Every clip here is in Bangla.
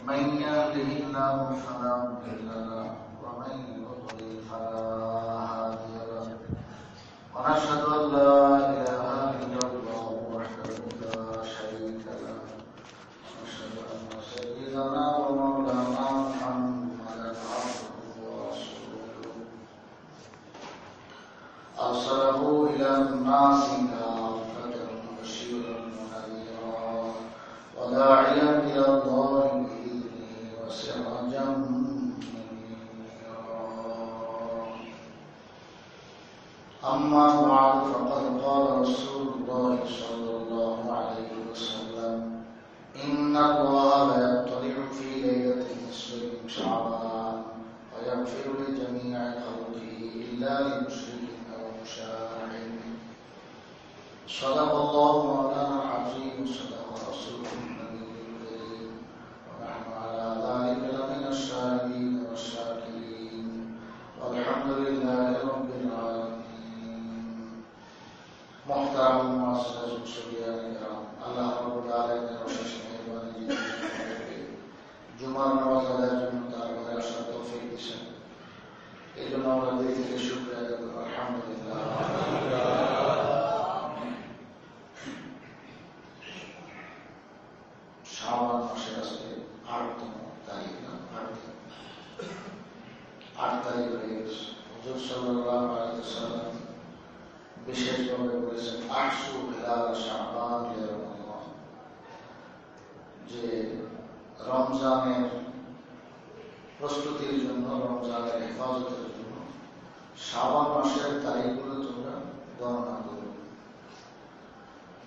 من يهده الله فلا مضل له ومن يضلل فلا هادي له ونشهد أن لا إله إلا الله وحده لا شريك له ونشهد أن سيدنا ومولانا محمدا عبده ورسوله أرسله إلى الناس كافة بشيرا ونذيرا وداعيا إلى الله بإذنه وسراجا منيرا أما بعد فقد قال رسول الله صلى الله عليه وسلم إن الله لا يطلع في ليلة النصف من شعبان ويغفر لجميع خلقه إلا لمشرك أو مشاهد. صدق الله مولانا العظيم وصدق رسوله النبي الكريم ونحن على ذلك لمن الشاهدين والشاكرين والحمد لله رب العالمين. محترم معزز মুসলিয়ান کرام, আল্লাহ রাব্বুল আলামিনের অশেষ মেহেরবানি জুমার নামাজ আদায়ের জন্য তার ঘরে আসার তৌফিক দিয়েছেন। এই জন্য আমরা দিল থেকে শুকরিয়া আদায় করি, আলহামদুলিল্লাহ। শাবান মাসের আজকে 8তম তারিখ, না 8 তারিখ হয়ে গেছে। হুজুর সাল্লাল্লাহু আলাইহি ওয়াসাল্লাম বিশেষভাবে বলেছেন আশু হিলাল শাবান লিরমাদান, যে রমজানের প্রস্তুতির জন্য, রমজানের হেফাজতের জন্য শাবান মাসের তারিখগুলো তোমরা গণনা করো।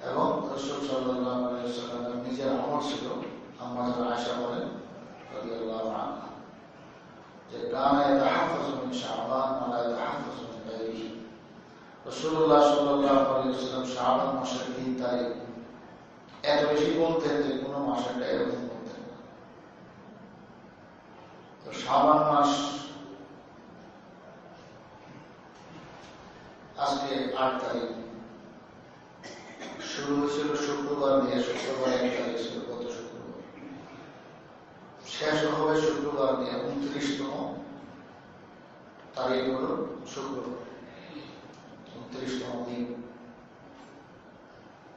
এবং রাসূল সাল্লাল্লাহু আলাইহি ওয়াসাল্লামের নিজের আমল ছিল, আম্মা আয়েশা বলেন রাদিয়াল্লাহু আনহা, যে কানা ইয়াতাহাফাজু মিন শাবান ওয়া লা ইয়াতাহাফাজু মিন গায়রিহি। রাসূলুল্লাহ সাল্লাল্লাহু আলাইহি ওয়াসাল্লাম শাবান মাসের 3 তারিখ এত বেশি বলতেন যে কোনো মাসেরটা এরকম বলতেন না। তো শাবান মাস আজকে 8 তারিখ, শুরু হয়েছিল শুক্রবার দিয়ে, শুক্রবার 1 তারিখ ছিল গত শুক্রবার, শেষ হবে শুক্রবার দিয়ে 29তম তারিখ হল শুক্রবার, 29তম দিন।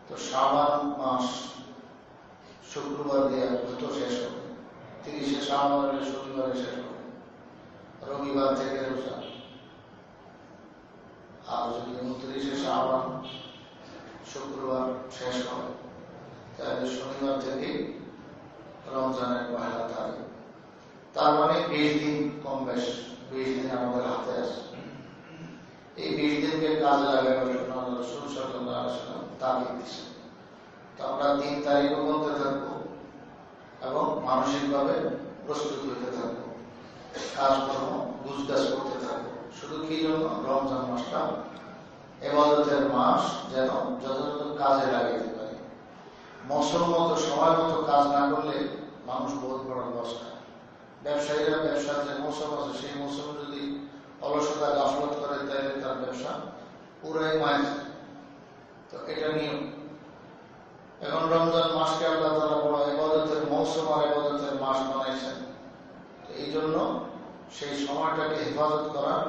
তো শাবান মাস শুক্রবার দিয়ে দ্রুত শেষ হবে, 30শে শাবান শনিবারে শেষ হবে, রবিবার থেকে রোজা। আর যদি 29শে শাবান শুক্রবার শেষ হয় তাহলে শনিবার থেকে রমজানের 1 তারিখ, তার মানে 20 দিন, কম বেশ 20 দিন আমাদের হাতে আছে। এই 20 দিনকে কাজে লাগানোর জন্য রাসূল সাল্লাল্লাহু আলাইহি ওয়াসাল্লাম তাগিদ দিয়েছেন। তো আমরা 3 তারিখও বলতে থাকবো এবং মানসিকভাবে প্রস্তুত হতে থাকবো, কাজকর্ম গুজগাছ করতে থাকবো। শুধু কি জন্য? রমজান মাসটা ইবাদতের মাস, যেন যথাযথ কাজে লাগাইতে পারি। মৌসুম মতো, সময় মতো কাজ না করলে মানুষ বহুত বড় লস খায়। ব্যবসায়ীরা ব্যবসার যে মৌসুম আছে সেই মৌসুমে যদি অলসতা গাফলত করে তাহলে তার ব্যবসা পুরাই মায়। তো এটা নিয়ম। এখন রমজান মাসকে আল্লাহ তাআলা বড় ইবাদতের মৌসুম আর ইবাদতের মাস বানাইছেন। তো এই জন্য সেই সময়টাকে হেফাজত করার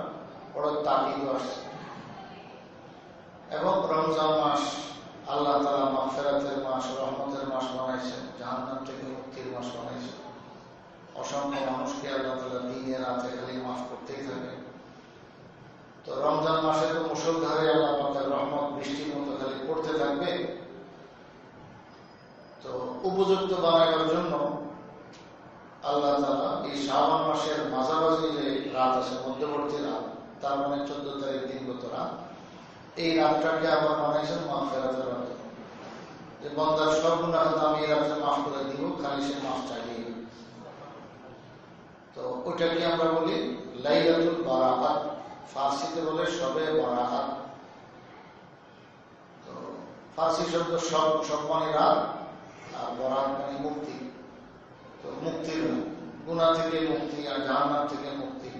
বড় তাগিদ আসছে। এবং রমজান মাস আল্লাহ তাআলা মাগফিরাতের মাস, রহমতের মাস বানাইছেন, জাহান্নাম থেকে মুক্তির মাস বানাইছেন। অসংখ্য মানুষকে আল্লাহ তাআলা দিনে রাতে খালি মাফ করতেই থাকে। তো রমজান মাসে তো মুষলধারে আল্লাহ পাকের রহমত বৃষ্টির মতো খালি পড়তে থাকবে। তো উপযুক্ত বানাবার জন্য আল্লাহ তাআলা এই শাবান মাসের মাঝামাঝি যে রাত আছে, মধ্যবর্তী রাত, তার মানে 14 তারিখ দিনগত রাত, এই রাতটাকে আবার বানাইছেন মাগফিরাতের রাত, যে বান্দার সব গুনাহ আমি এই রাতে মাফ করে দিব, খালি সে মাফ চাইলেই। তো ওইটাকে আমরা বলি লাইলাতুল বারাকাত, ফার্সিতে বলে শবে বারাকাত। তো ফার্সি শব্দ সব, সব মানে রাত, আর বরাত মানে মুক্তি। তো মুক্তির, গুনাহ থেকে মুক্তি আর জাহান্নাম থেকে মুক্তি।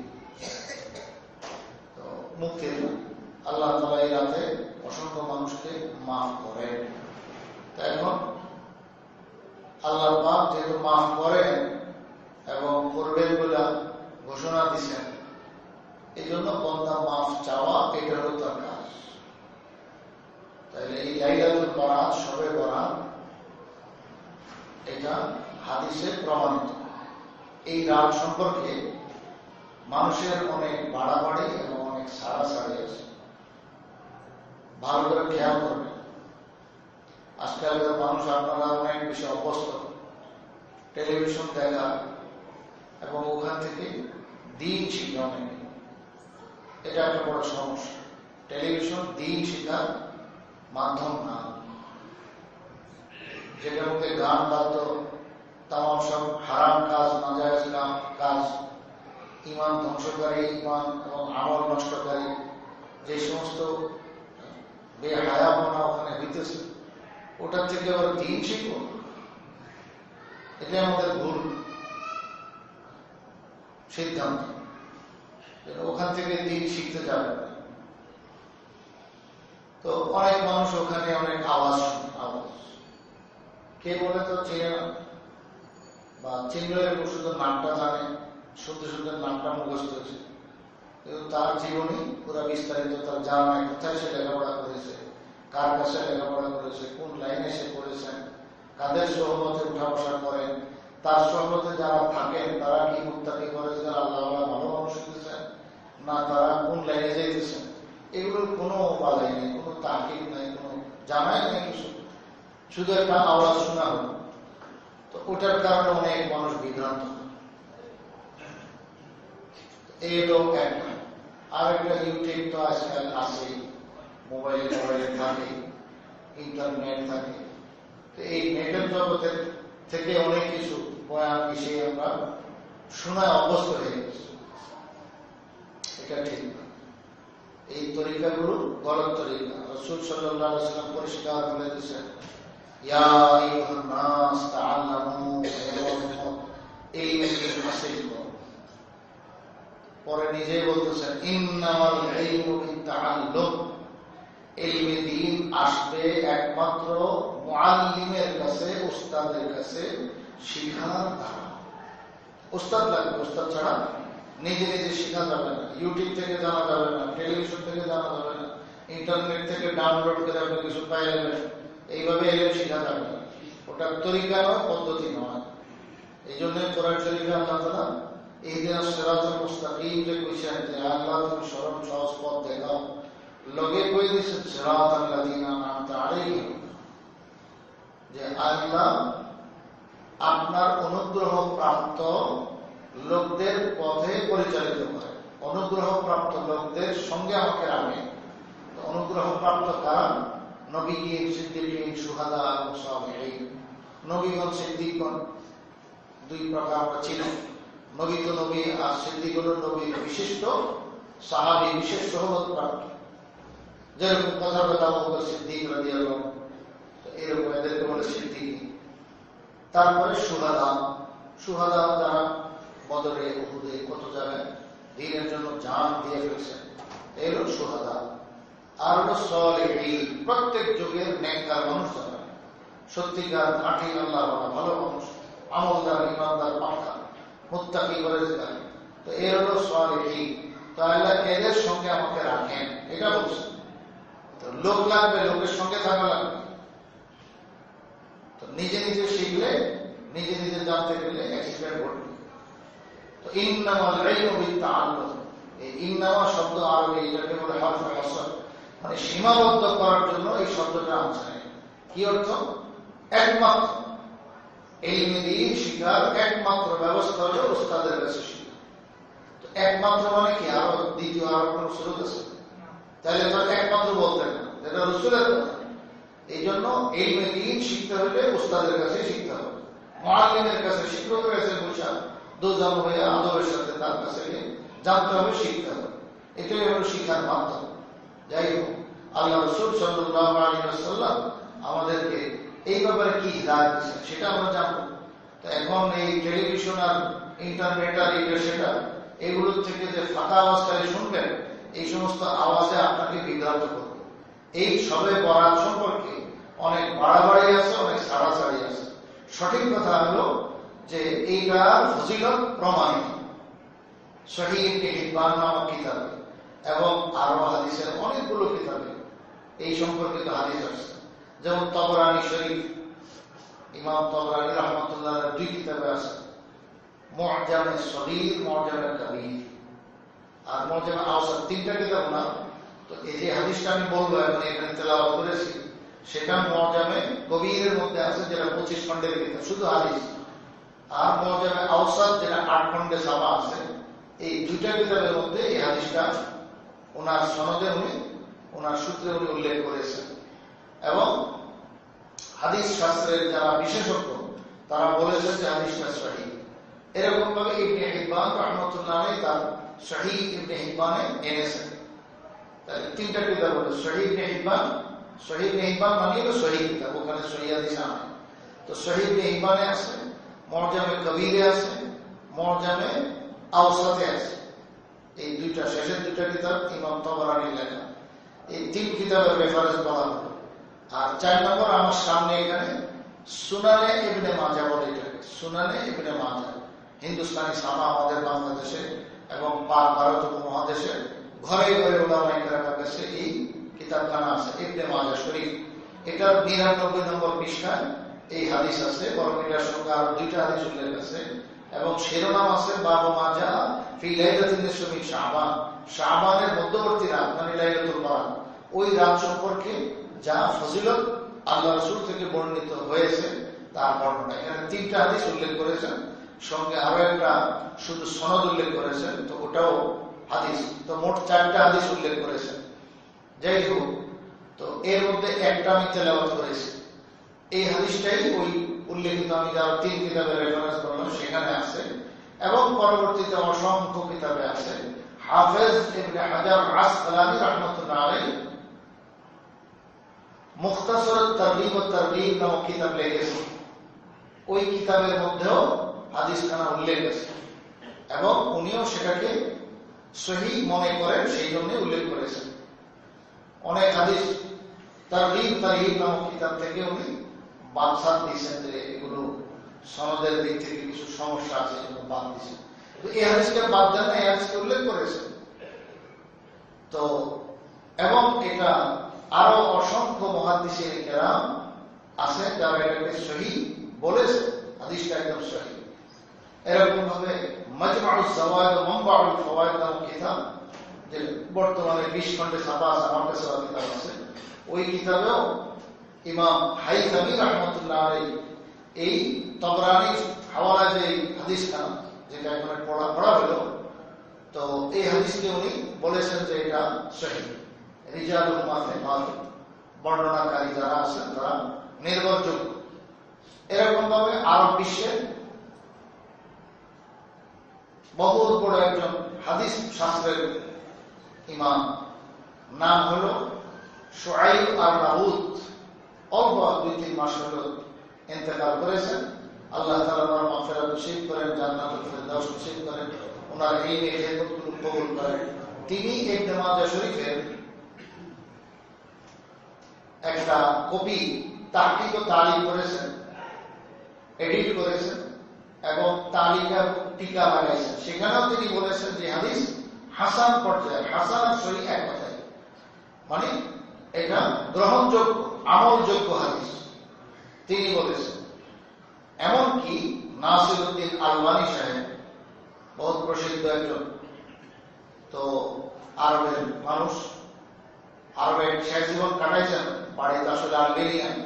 তো মুক্তির আল্লাহ তাআলা এই রাতে অসংখ্য মানুষকে মাফ করেন। এখন আল্লাহ পাক যেহেতু মাফ করেন, এবং করবেন বলে ঘোষণা দিচ্ছেন। এই জন্য বন্দা মাফ চাওয়া এটা হলো তার কাজ। তাইলে এই লাইলাতুল বরাত, শবে বরাত, এটা হাদিসে প্রমাণিত। এই রাত সম্পর্কে মানুষের অনেক বাড়াবাড়ি এবং অনেক ছাড়াছাড়ি আছে। ভালো করে খেয়াল করবেন। আজকালকার মানুষ আপনারা অনেক বেশি অভ্যস্ত টেলিভিশন দেখা এবং ওখান থেকে দিন শিখে অনেক। এটা একটা বড় সমস্যা। টেলিভিশন দিন শিখার মাধ্যম না, যেটার মধ্যে গান বাদ্য, তামাম সব হারাম কাজ, নাজায়েজ কাজ, ইমান ধ্বংসকারী, ইমান এবং আমল নষ্টকারী যে সমস্ত বেহায়াপনা ওখানে হইতেছে, ওটার থেকে আবার দিন শিখব, এটা আমাদের ভুল সিদ্ধান্ত। ওখান থেকে দিন শিখতে যাবে না। তো অনেক মানুষ ওখানে অনেক আওয়াজ আওয়াজ কে বলে তো চেনে না, বা চিনলে শুধু নামটা জানে, শুনতে শুনতে নামটা মুখস্থ হয়েছে, কিন্তু তার জীবনী পুরো বিস্তারিত তার জানা নাই, কোথায় সে লেখাপড়া করেছে, কার কাছে লেখাপড়া করেছে, কোন লাইনে সে করেছেন, কাদের সহমতে উঠা বসা করেন, তার সহমতে যারা থাকেন তারা কি মুত্তাকি করে, যারা আল্লাহ ভালো মানুষ হইতেছেন না, তারা কোন লাইনে যাইতেছেন, এগুলোর কোনো বালাই নেই, কোনো তাকিদ নাই, কোনো জানাই নেই কিছু, শুধু একটা আওয়াজ শোনা হল। তো ওটার কারণে অনেক মানুষ বিভ্রান্ত। এই লোক একটা। আর একটা ইউটিউব তো আজকাল আছে, মোবাইলে থাকে, ইন্টারনেট থাকে। তো এই নেটের জগতের থেকে অনেক কিছু বয়ান বিষয়ে আমরা শোনায় অভ্যস্ত হয়ে গেছি। এটা ঠিক না। এই তরিকাগুলো গলত তরিকা। রাসূল সাল্লাল্লাহু আলাইহি ওয়াসাল্লাম পরিষ্কার বলে দিয়েছেন, ইয়া আইয়ুহান নাস তাআল্লামু, পরে নিজেই বলতেছেন ইন্নামাল ইলমু বিত-তাআল্লুম, ইলমে দ্বীন আসবে একমাত্র মুআল্লিমের কাছে, উস্তাদের কাছে শিখার দ্বারা। উস্তাদ লাগবে, উস্তাদ ছাড়া নিজে নিজে শেখা যাবে না। ইউটিউব থেকে জানা যাবে না, টেলিভিশন থেকে জানা যাবে না, ইন্টারনেট থেকে ডাউনলোড করে আপনি কিছু পাই যাবেন, এইভাবে এলেও শেখা যাবে না। ওটা তরিকা নয়, পদ্ধতি নয়। এই জন্য কোরআন শরীফে আল্লাহ তাআলা ইহদিনাস সিরাতাল মুস্তাকিম যে কইছেন যে আল্লাহ তুমি সরল সহজ পথ দেখাও, লগে কই দিয়েছেন সিরাতাল লাযিনা আনআমতা আলাইহিম, যে আল্লাহ আপনার অনুগ্রহ প্রাপ্ত লোকদের পথে পরিচালিত করে, অনুগ্রহ প্রাপ্ত লোকদের সঙ্গে আমাকে রাখে। অনুগ্রহ প্রাপ্ত কারণ নবীগণ, সিদ্দিকীন, শুহাদা এবং সালেহীন। নবীগণ সিদ্দিকগণ দুই প্রকার আমরা চিনি। নবী তো নবী, আর সিদ্দিক হল নবীর বিশিষ্ট সাহাবী, বিশেষ সহবত প্রাপ্ত। যেরকম কথা আবু বকর সিদ্দিক রাদিয়াল্লাহু আনহু, এরকম এদেরকে বলে সিদ্দিক। তারপরে শুহাদা, শুহাদা যারা বদরে, উহুদে, কত জায়গায় দ্বীনের জন্য জান দিয়ে ফেলছেন, এই হল শুহাদা। আর হল সালেহীন, প্রত্যেক যুগের নেককার মানুষ যারা, সত্যিকার খাঁটি আল্লাহ ভালো মানুষ, আমলদার, ইমানদার, পাক্কা মুত্তাকি পরহেজগার। তো এর হলো সালেহীন। তো আল্লাহ এদের সঙ্গে আমাকে রাখেন, এটা বলছেন। তো লোক লাগবে, লোকের সঙ্গে থাকা লাগবে। তো নিজে নিজে শিখলে, নিজে নিজে জানতে গেলে এক্সপার্ট ঘটবে। তো ইন্নামাল ইলমু বিত-তাআল্লুম, এই ইন্নামা শব্দ আরবি, এটাকে বলে হরফে কসর, মানে সীমাবদ্ধ করার জন্য এই শব্দটা আনছে। কি অর্থ? একমাত্র ইলমে দ্বীন শিখার একমাত্র ব্যবস্থা হলো উস্তাদের কাছে শিখা। তো একমাত্র মানে কি? আরো দ্বিতীয় আরো কোন সুযোগ আছে? তাহলে তো একমাত্র বলতেন না, এটা রাসূলের কথা। এই জন্য ইলমে দ্বীন শিখতে হলে উস্তাদের কাছে শিখতে হবে, মুআল্লিমের কাছে, শিক্ষকের কাছে বসা দুজন হয়ে আদবের সাথে তার কাছে জানতে হবে, শিখতে হবে। এটাই হলো শিক্ষার মাধ্যম। যাই হোক, আল্লাহ রাসূল সাল্লাল্লাহু আলাইহি ওয়াসাল্লাম আমাদেরকে এই ব্যাপারে কি হিদায়াত দিয়েছেন সেটা আমরা জানবো। তো এখন এই টেলিভিশন আর ইন্টারনেট আর এটা সেটা, এগুলোর থেকে যে ফাঁকা আওয়াজটাই শুনবেন, এই সমস্ত আওয়াজে আপনাকে বিভ্রান্ত করবে। এই সবে বরাত সম্পর্কে অনেক বাড়াবাড়ি আছে, অনেক ছাড়াছাড়ি আছে। সঠিক কথা হলো যে এইটা ফজিলত প্রমাণিত সহিহ ইবনে হিব্বান নামক কিতাবে এবং আরো হাদিসের অনেকগুলো কিতাবে এই সম্পর্কিত হাদিস আছে। যেমন তবরানী শরীফ, ইমাম তবরানী রাহমাতুল্লাহ দুই কিতাবে আছে, মুআজামে সগীর, মুআজামে কবীর আর মুআজামে আওসাত, তিনটা কিতাব না। তো এই যে হাদিসটা আমি বলবো এখন এখানে তেলাওয়াত করেছি, সেটা মুআজামে কবীরের মধ্যে আছে, যেটা 25 খণ্ডের কিতাব শুধু হাদিস, আর মুআজামে আওসাত যেটা 8 খণ্ডে ছাপা আছে। এই দুইটা কিতাবের মধ্যে এই হাদিসটা ওনার সনদে উনি, ওনার সূত্রে উনি উল্লেখ করেছেন। এবং হাদিস শাস্ত্রের যারা বিশেষজ্ঞ তারা বলেছেন যে হাদিসটা সহিহ। এরকম ভাবে ইবনে হিব্বান রাহমাতুল্লাহ আলাইহি তার সহিহ ইবনে হিব্বানে এনেছেন। তাহলে তিনটা কিতাব হলো সহিহ ইবনে হিব্বান, সহিহ ইবনে হিব্বান মানে হলো সহিহ কিতাব, ওখানে সহিহ হাদিস আছে। তো সহিহ ইবনে হিব্বানে আছে, মুআজামে কবীরে আছে, মুআজামে আওসাতে আছে। এই দুইটা শেষের দুইটা কিতাব ইমাম তাবরানীর লেখা। এই তিন কিতাবের রেফারেন্স বলা হলো। আর 4 নম্বর আমার সামনে এখানে সুনানে ইবনে মাজাহ বলে, এটাকে সুনানে ইবনে মাজাহ। হিন্দুস্তানি ছাপা আমাদের বাংলাদেশে এবং পাক ভারত উপমহাদেশে ঘরে ঘরে ওলামায়ে কেরামের কাছে এই কিতাবখানা আছে, ইবনে মাজাহ শরীফ। এটার 99 নম্বর পৃষ্ঠায় এই হাদিস আছে, বরং এটার সঙ্গে আরো দুইটা হাদিস উল্লেখ আছে এবং শিরোনাম আছে বাবু মাজা ফি লাইলাতিন নিসফি মিন শাবান, শাবানের মধ্যবর্তী রাত মানে লাইলাতুল বারাত, ওই রাত সম্পর্কে যা ফজিলত আল্লাহ রাসূল থেকে বর্ণিত হয়েছে তার বর্ণনা। এখানে 3টা হাদিস উল্লেখ করেছেন, সঙ্গে আরো একটা শুধু সনদ উল্লেখ করেছেন, তো ওটাও হাদিস। তো মোট 4টা হাদিস উল্লেখ করেছেন। যাই হোক, তো এর মধ্যে একটা আমি তেলাওয়াত করেছি। এই হাদিসটাই ওই উল্লেখিত আমি যারা 3 কিতাবের রেফারেন্স করলাম সেখানে আছে এবং পরবর্তীতে অসংখ্য কিতাবে আছে। হাফেজ ইবনে হাজার আসকালানী রাহমাতুল্লাহ আলাইহি মুখতাসর তারগীব ও তারগীব নামক কিতাব লিখেছেন। ওই কিতাবের মধ্যেও হাদিসখানা উল্লেখ আছে এবং উনিও সেটাকে সহিহ মনে করেন, সেই জন্য উল্লেখ করেছেন। অনেক হাদিস তারগীব তারহিব নামক কিতাব থেকে উনি বাদশাহ দিয়েছেন যে এগুলো সনদের দিক থেকে কিছু সমস্যা আছে, এগুলো বাদ দিয়েছেন। তো এই হাদিসকে বাদ দেন না, এই হাদিসকে উল্লেখ করেছেন। তো এবং এটা আরো অসংখ্য মুহাদ্দিসিন কেরাম আছে যারা এটাকে সহিহ বলেছে, হাদিসটা একদম সহিহ। এরকম ভাবে মাজমাউজ যাওয়ায়েদ ওয়া মানবাউল ফাওয়ায়েদ নামক কিতাব, যে বর্তমানে 20 খণ্ডে ছাপা আছে, আমার কাছে কিতাব আছে, ওই কিতাবেও ইমাম হাইসামি রাহমাতুল্লাহ আলাইহি এই তবরানীর হাওয়ালা যে হাদিসখানা যেটা এখানে পড়া হলো, তো এই হাদিসকে উনি বলেছেন যে এটা সহিহ। রিজালুল মাসিফাত, বর্ণনাকারী যারা আছেন তারা নির্ভরযোগ্য। এরকম ভাবে আরব বিশ্বে বহু বড় একজন হাদিস শাস্ত্রের ইমাম, নাম হলো শুআইব আর-রাহুত, অল্প 2-3 মাস হলো ইন্তেকাল করেছেন। আল্লাহ তাআলা ওনার মাগফিরাত নসিব করেন, জান্নাতুল ফিরদাউস নসিব করেন, ওনার এই খেদমতগুলো কবুল করেন। তিনি ইবনে মাজাহ শরীফের একটা কপি তাহকিক ও তালিম করেছেন, এডিট করেছেন এবং তালিকা টিকা লাগাইছেন। সেখানেও তিনি বলেছেন যে হাদিস হাসান পর্যায়ে, হাসান আর সহিহ এক কথায়, মানে এটা গ্রহণযোগ্য আমলযোগ্য হাদিস তিনি বলেছেন। এমনকি নাসিরউদ্দিন আলবানী সাহেব, বহুত প্রসিদ্ধ একজন, তো আরবের মানুষ, আরবের শেষ জীবন কাটাইছেন, বাড়িতে আসলে আলবেনিয়ায়,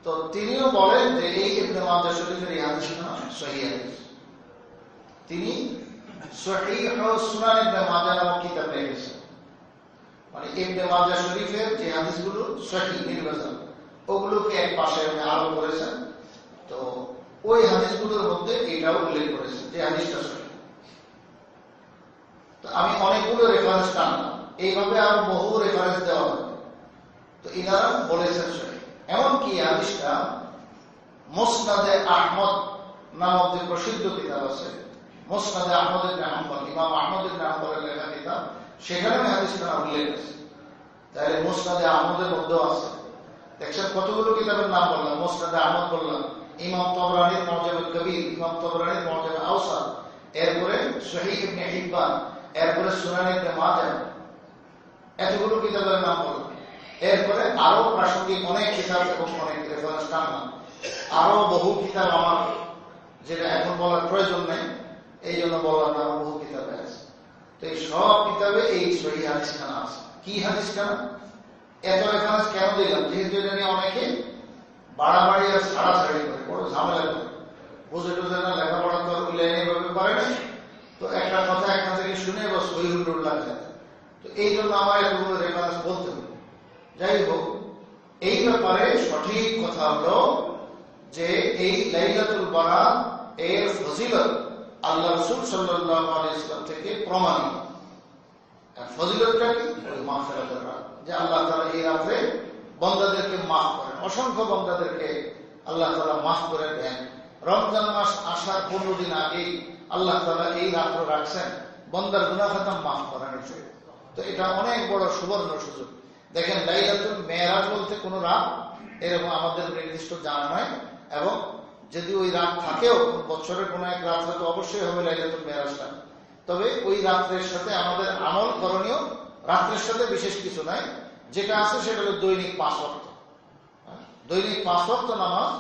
তো তিনিও বলেন যে এই ইবনে মাজাহ শরীফের এই হাদিসটা সহিহ হাদিস। তিনি সহিহ সুনান ইবনে মাজাহ নামক কিতাব লিখেছেন, মানে ইবনে মাজাহ শরীফের যে হাদিসগুলো সহিহ নির্বাচন, ওগুলোকে এক পাশে আরো করেছেন। তো ওই হাদিসগুলোর মধ্যে এটাও উল্লেখ করেছেন যে হাদিসটা সহিহ। তো আমি অনেকগুলো রেফারেন্স টানলাম, এইভাবে আরো বহু রেফারেন্স দেওয়া হবে। তো ইনারা বলেছেন সহিহ। এমনকি হাদিসটা মুসনাদে আহমদ নামক যে প্রসিদ্ধ কিতাব আছে, মুসনাদে আহমদ ইবনে হাম্বল, ইমাম আহমদ ইবনে হাম্বলের লেখা কিতাব, সেখানে হাদিসটা উল্লেখ আছে। তাহলে মুসনাদে আহমদের মধ্যেও আছে। দেখছেন কতগুলো কিতাবের নাম বললাম, মুসনাদে আহমদ বললাম, ইমাম তাবরানীর মুজাম কবির, ইমাম তাবরানীর মুজাম আওসাত, এরপরে সহিহ ইবনে হিব্বান, এরপরে সুনান ইবনে মাজাহ, এতগুলো কিতাবের নাম বলো। এরপরে আরো প্রাসঙ্গিক অনেক কিতাব এবং অনেক রেফারেন্স টানলাম। আরো বহু কিতাব আমার, যেটা এখন বলার প্রয়োজন নেই, এই জন্য বললাম না, বহু কিতাবে আছে। তো এই সব কিতাবে এই সহিহ হাদিস খানা আছে। কি হাদিস খানা? এত রেফারেন্স কেন দিলাম? যেহেতু এটা নিয়ে অনেকে বাড়াবাড়ি আর ছাড়াছাড়ি করে, বড় ঝামেলা করে, বুঝে টুঝে না, লেখাপড়া তো লাইনে ভাবে পারে না, তো একটা কথা এখান থেকে শুনে বা সহিহুল লাগে। তো এই জন্য আমার এতগুলো রেফারেন্স বলতে হবে। যাই হোক, এই ব্যাপারে সঠিক কথা হলো যে এই লাইলাতুল বারাত এর ফজিলত আল্লাহ রাসূল সাল্লাল্লাহু আলাইহি ওয়াসাল্লাম থেকে প্রমাণিত। আর ফজিলতটা কি? ওই মাগফিরাতের রাত, যে আল্লাহ তাআলা এই রাতে বান্দাদেরকে মাফ করেন, অসংখ্য বান্দাদেরকে আল্লাহ তাআলা মাফ করে দেন। রমজান মাস আসার 15 দিন আগে আল্লাহ তাআলা এই রাত্র রাখছেন বান্দার গুনাহ খাতা মাফ করানোর জন্য। তো এটা অনেক বড় সুবর্ণ সুযোগ। দেখেন, লাইলাতুল মেরাজ বলতে কোন রাত এরকম আমাদের নির্দিষ্ট জানা নয়, এবং যদি ওই রাত থাকেও বছরের কোন এক রাত হয়তো অবশ্যই হবে লাইলাতুল মেরাজটা। তবে ওই রাত্রের সাথে আমাদের আমল করণীয়, রাত্রের সাথে বিশেষ কিছু নাই। যেটা আছে সেটা হলো দৈনিক 5 ওয়াক্ত, দৈনিক 5 ওয়াক্ত নামাজ।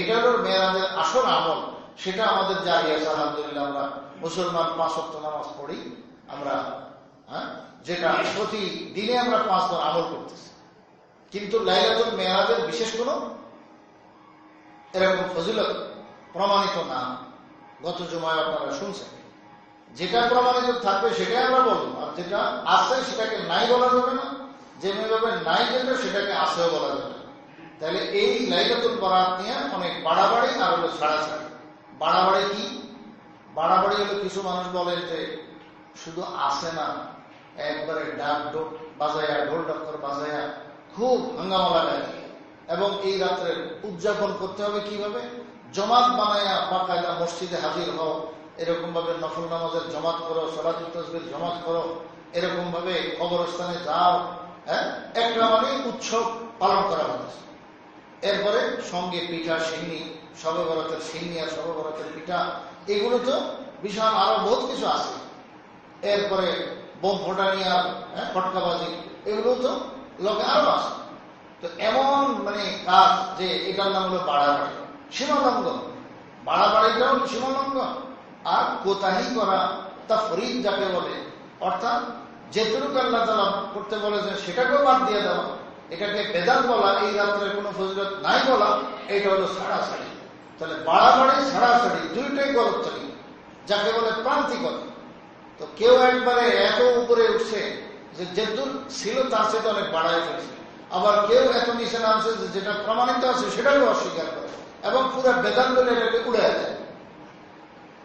এটা হলো মেরাজের আসল আমল, সেটা আমাদের জারি আছে। আলহামদুলিল্লাহ, আমরা মুসলমান 5 ওয়াক্ত নামাজ পড়ি আমরা, যেটা প্রতিদিনে আমরা 5 বার আমল করতেছি। কিন্তু লাইলাতুল মেরাজের বিশেষ কোনো এরকম ফজিলত প্রমাণিত না। গত জুমায় আপনারা শুনছেন, যেটা প্রমাণিত থাকবে সেটাই আমরা বলবো, আর যেটা আছে সেটাকে নাই বলা যাবে না, যেভাবে নাই যেটা সেটাকে আছেও বলা যাবে না। তাহলে এই লাইলাতুল বারাত নিয়ে অনেক বাড়াবাড়ি আর হলো ছাড়াছাড়ি। বাড়াবাড়ি কি? বাড়াবাড়ি হলো কিছু মানুষ বলে যে শুধু আসে না, একবারে ডাক ডোক বাজায়া, ঢোল ডক্কর বাজায়া খুব হাঙ্গামা লাগায়, এবং এই রাত্রের উদযাপন করতে হবে কিভাবে? জমাত বানায়া বাকায়দা মসজিদে হাজির হও, এরকম ভাবে নফল নামাজের জমাত করো, সালাতুত তাসবিহ জমাত করো, এরকম ভাবে কবরস্থানে যাও। একটা মানে উৎসব পালন করা হচ্ছে। এরপরে সঙ্গে পিঠা, সিন্নি, শবে বরাতের সিন্নি আর শবে বরাতের পিঠা, এগুলো তো বিশাল আরো বহুত কিছু আছে। এরপরে বোম ফোটানি আর ফটকাবাজি, এগুলো তো লোকে আরো আছে। তো এমন মানে কাজ যে এটার নাম হলো বাড়াবাড়ি, সীমালঙ্ঘন। বাড়াবাড়িটাও সীমালঙ্ঘন, আর কোতাহি করা, তাফরীদ যাকে বলে, অর্থাৎ যেটুকু আল্লাহ তাআলা করতে বলেছেন সেটাকেও বাদ দিয়ে দেওয়া, এটাকে বেদাত বলা, এই রাত্রে কোনো ফজিলত নাই বলা, এটা হলো ছাড়াছাড়ি। তাহলে বাড়াবাড়ি ছাড়াছাড়ি দুইটাই গলতছাড়ি, যাকে বলে প্রান্তিকতা। তো কেউ একবারে এত উপরে উঠছে যে যেদূর ছিল তার সাথে অনেক বাড়ায় ফেলছে, আবার কেউ এত নিচে নামছে যে যেটা প্রমাণিত আছে সেটাকে অস্বীকার করে, এবং পুরো বেদাত বলে এটাকে উড়ে যায়।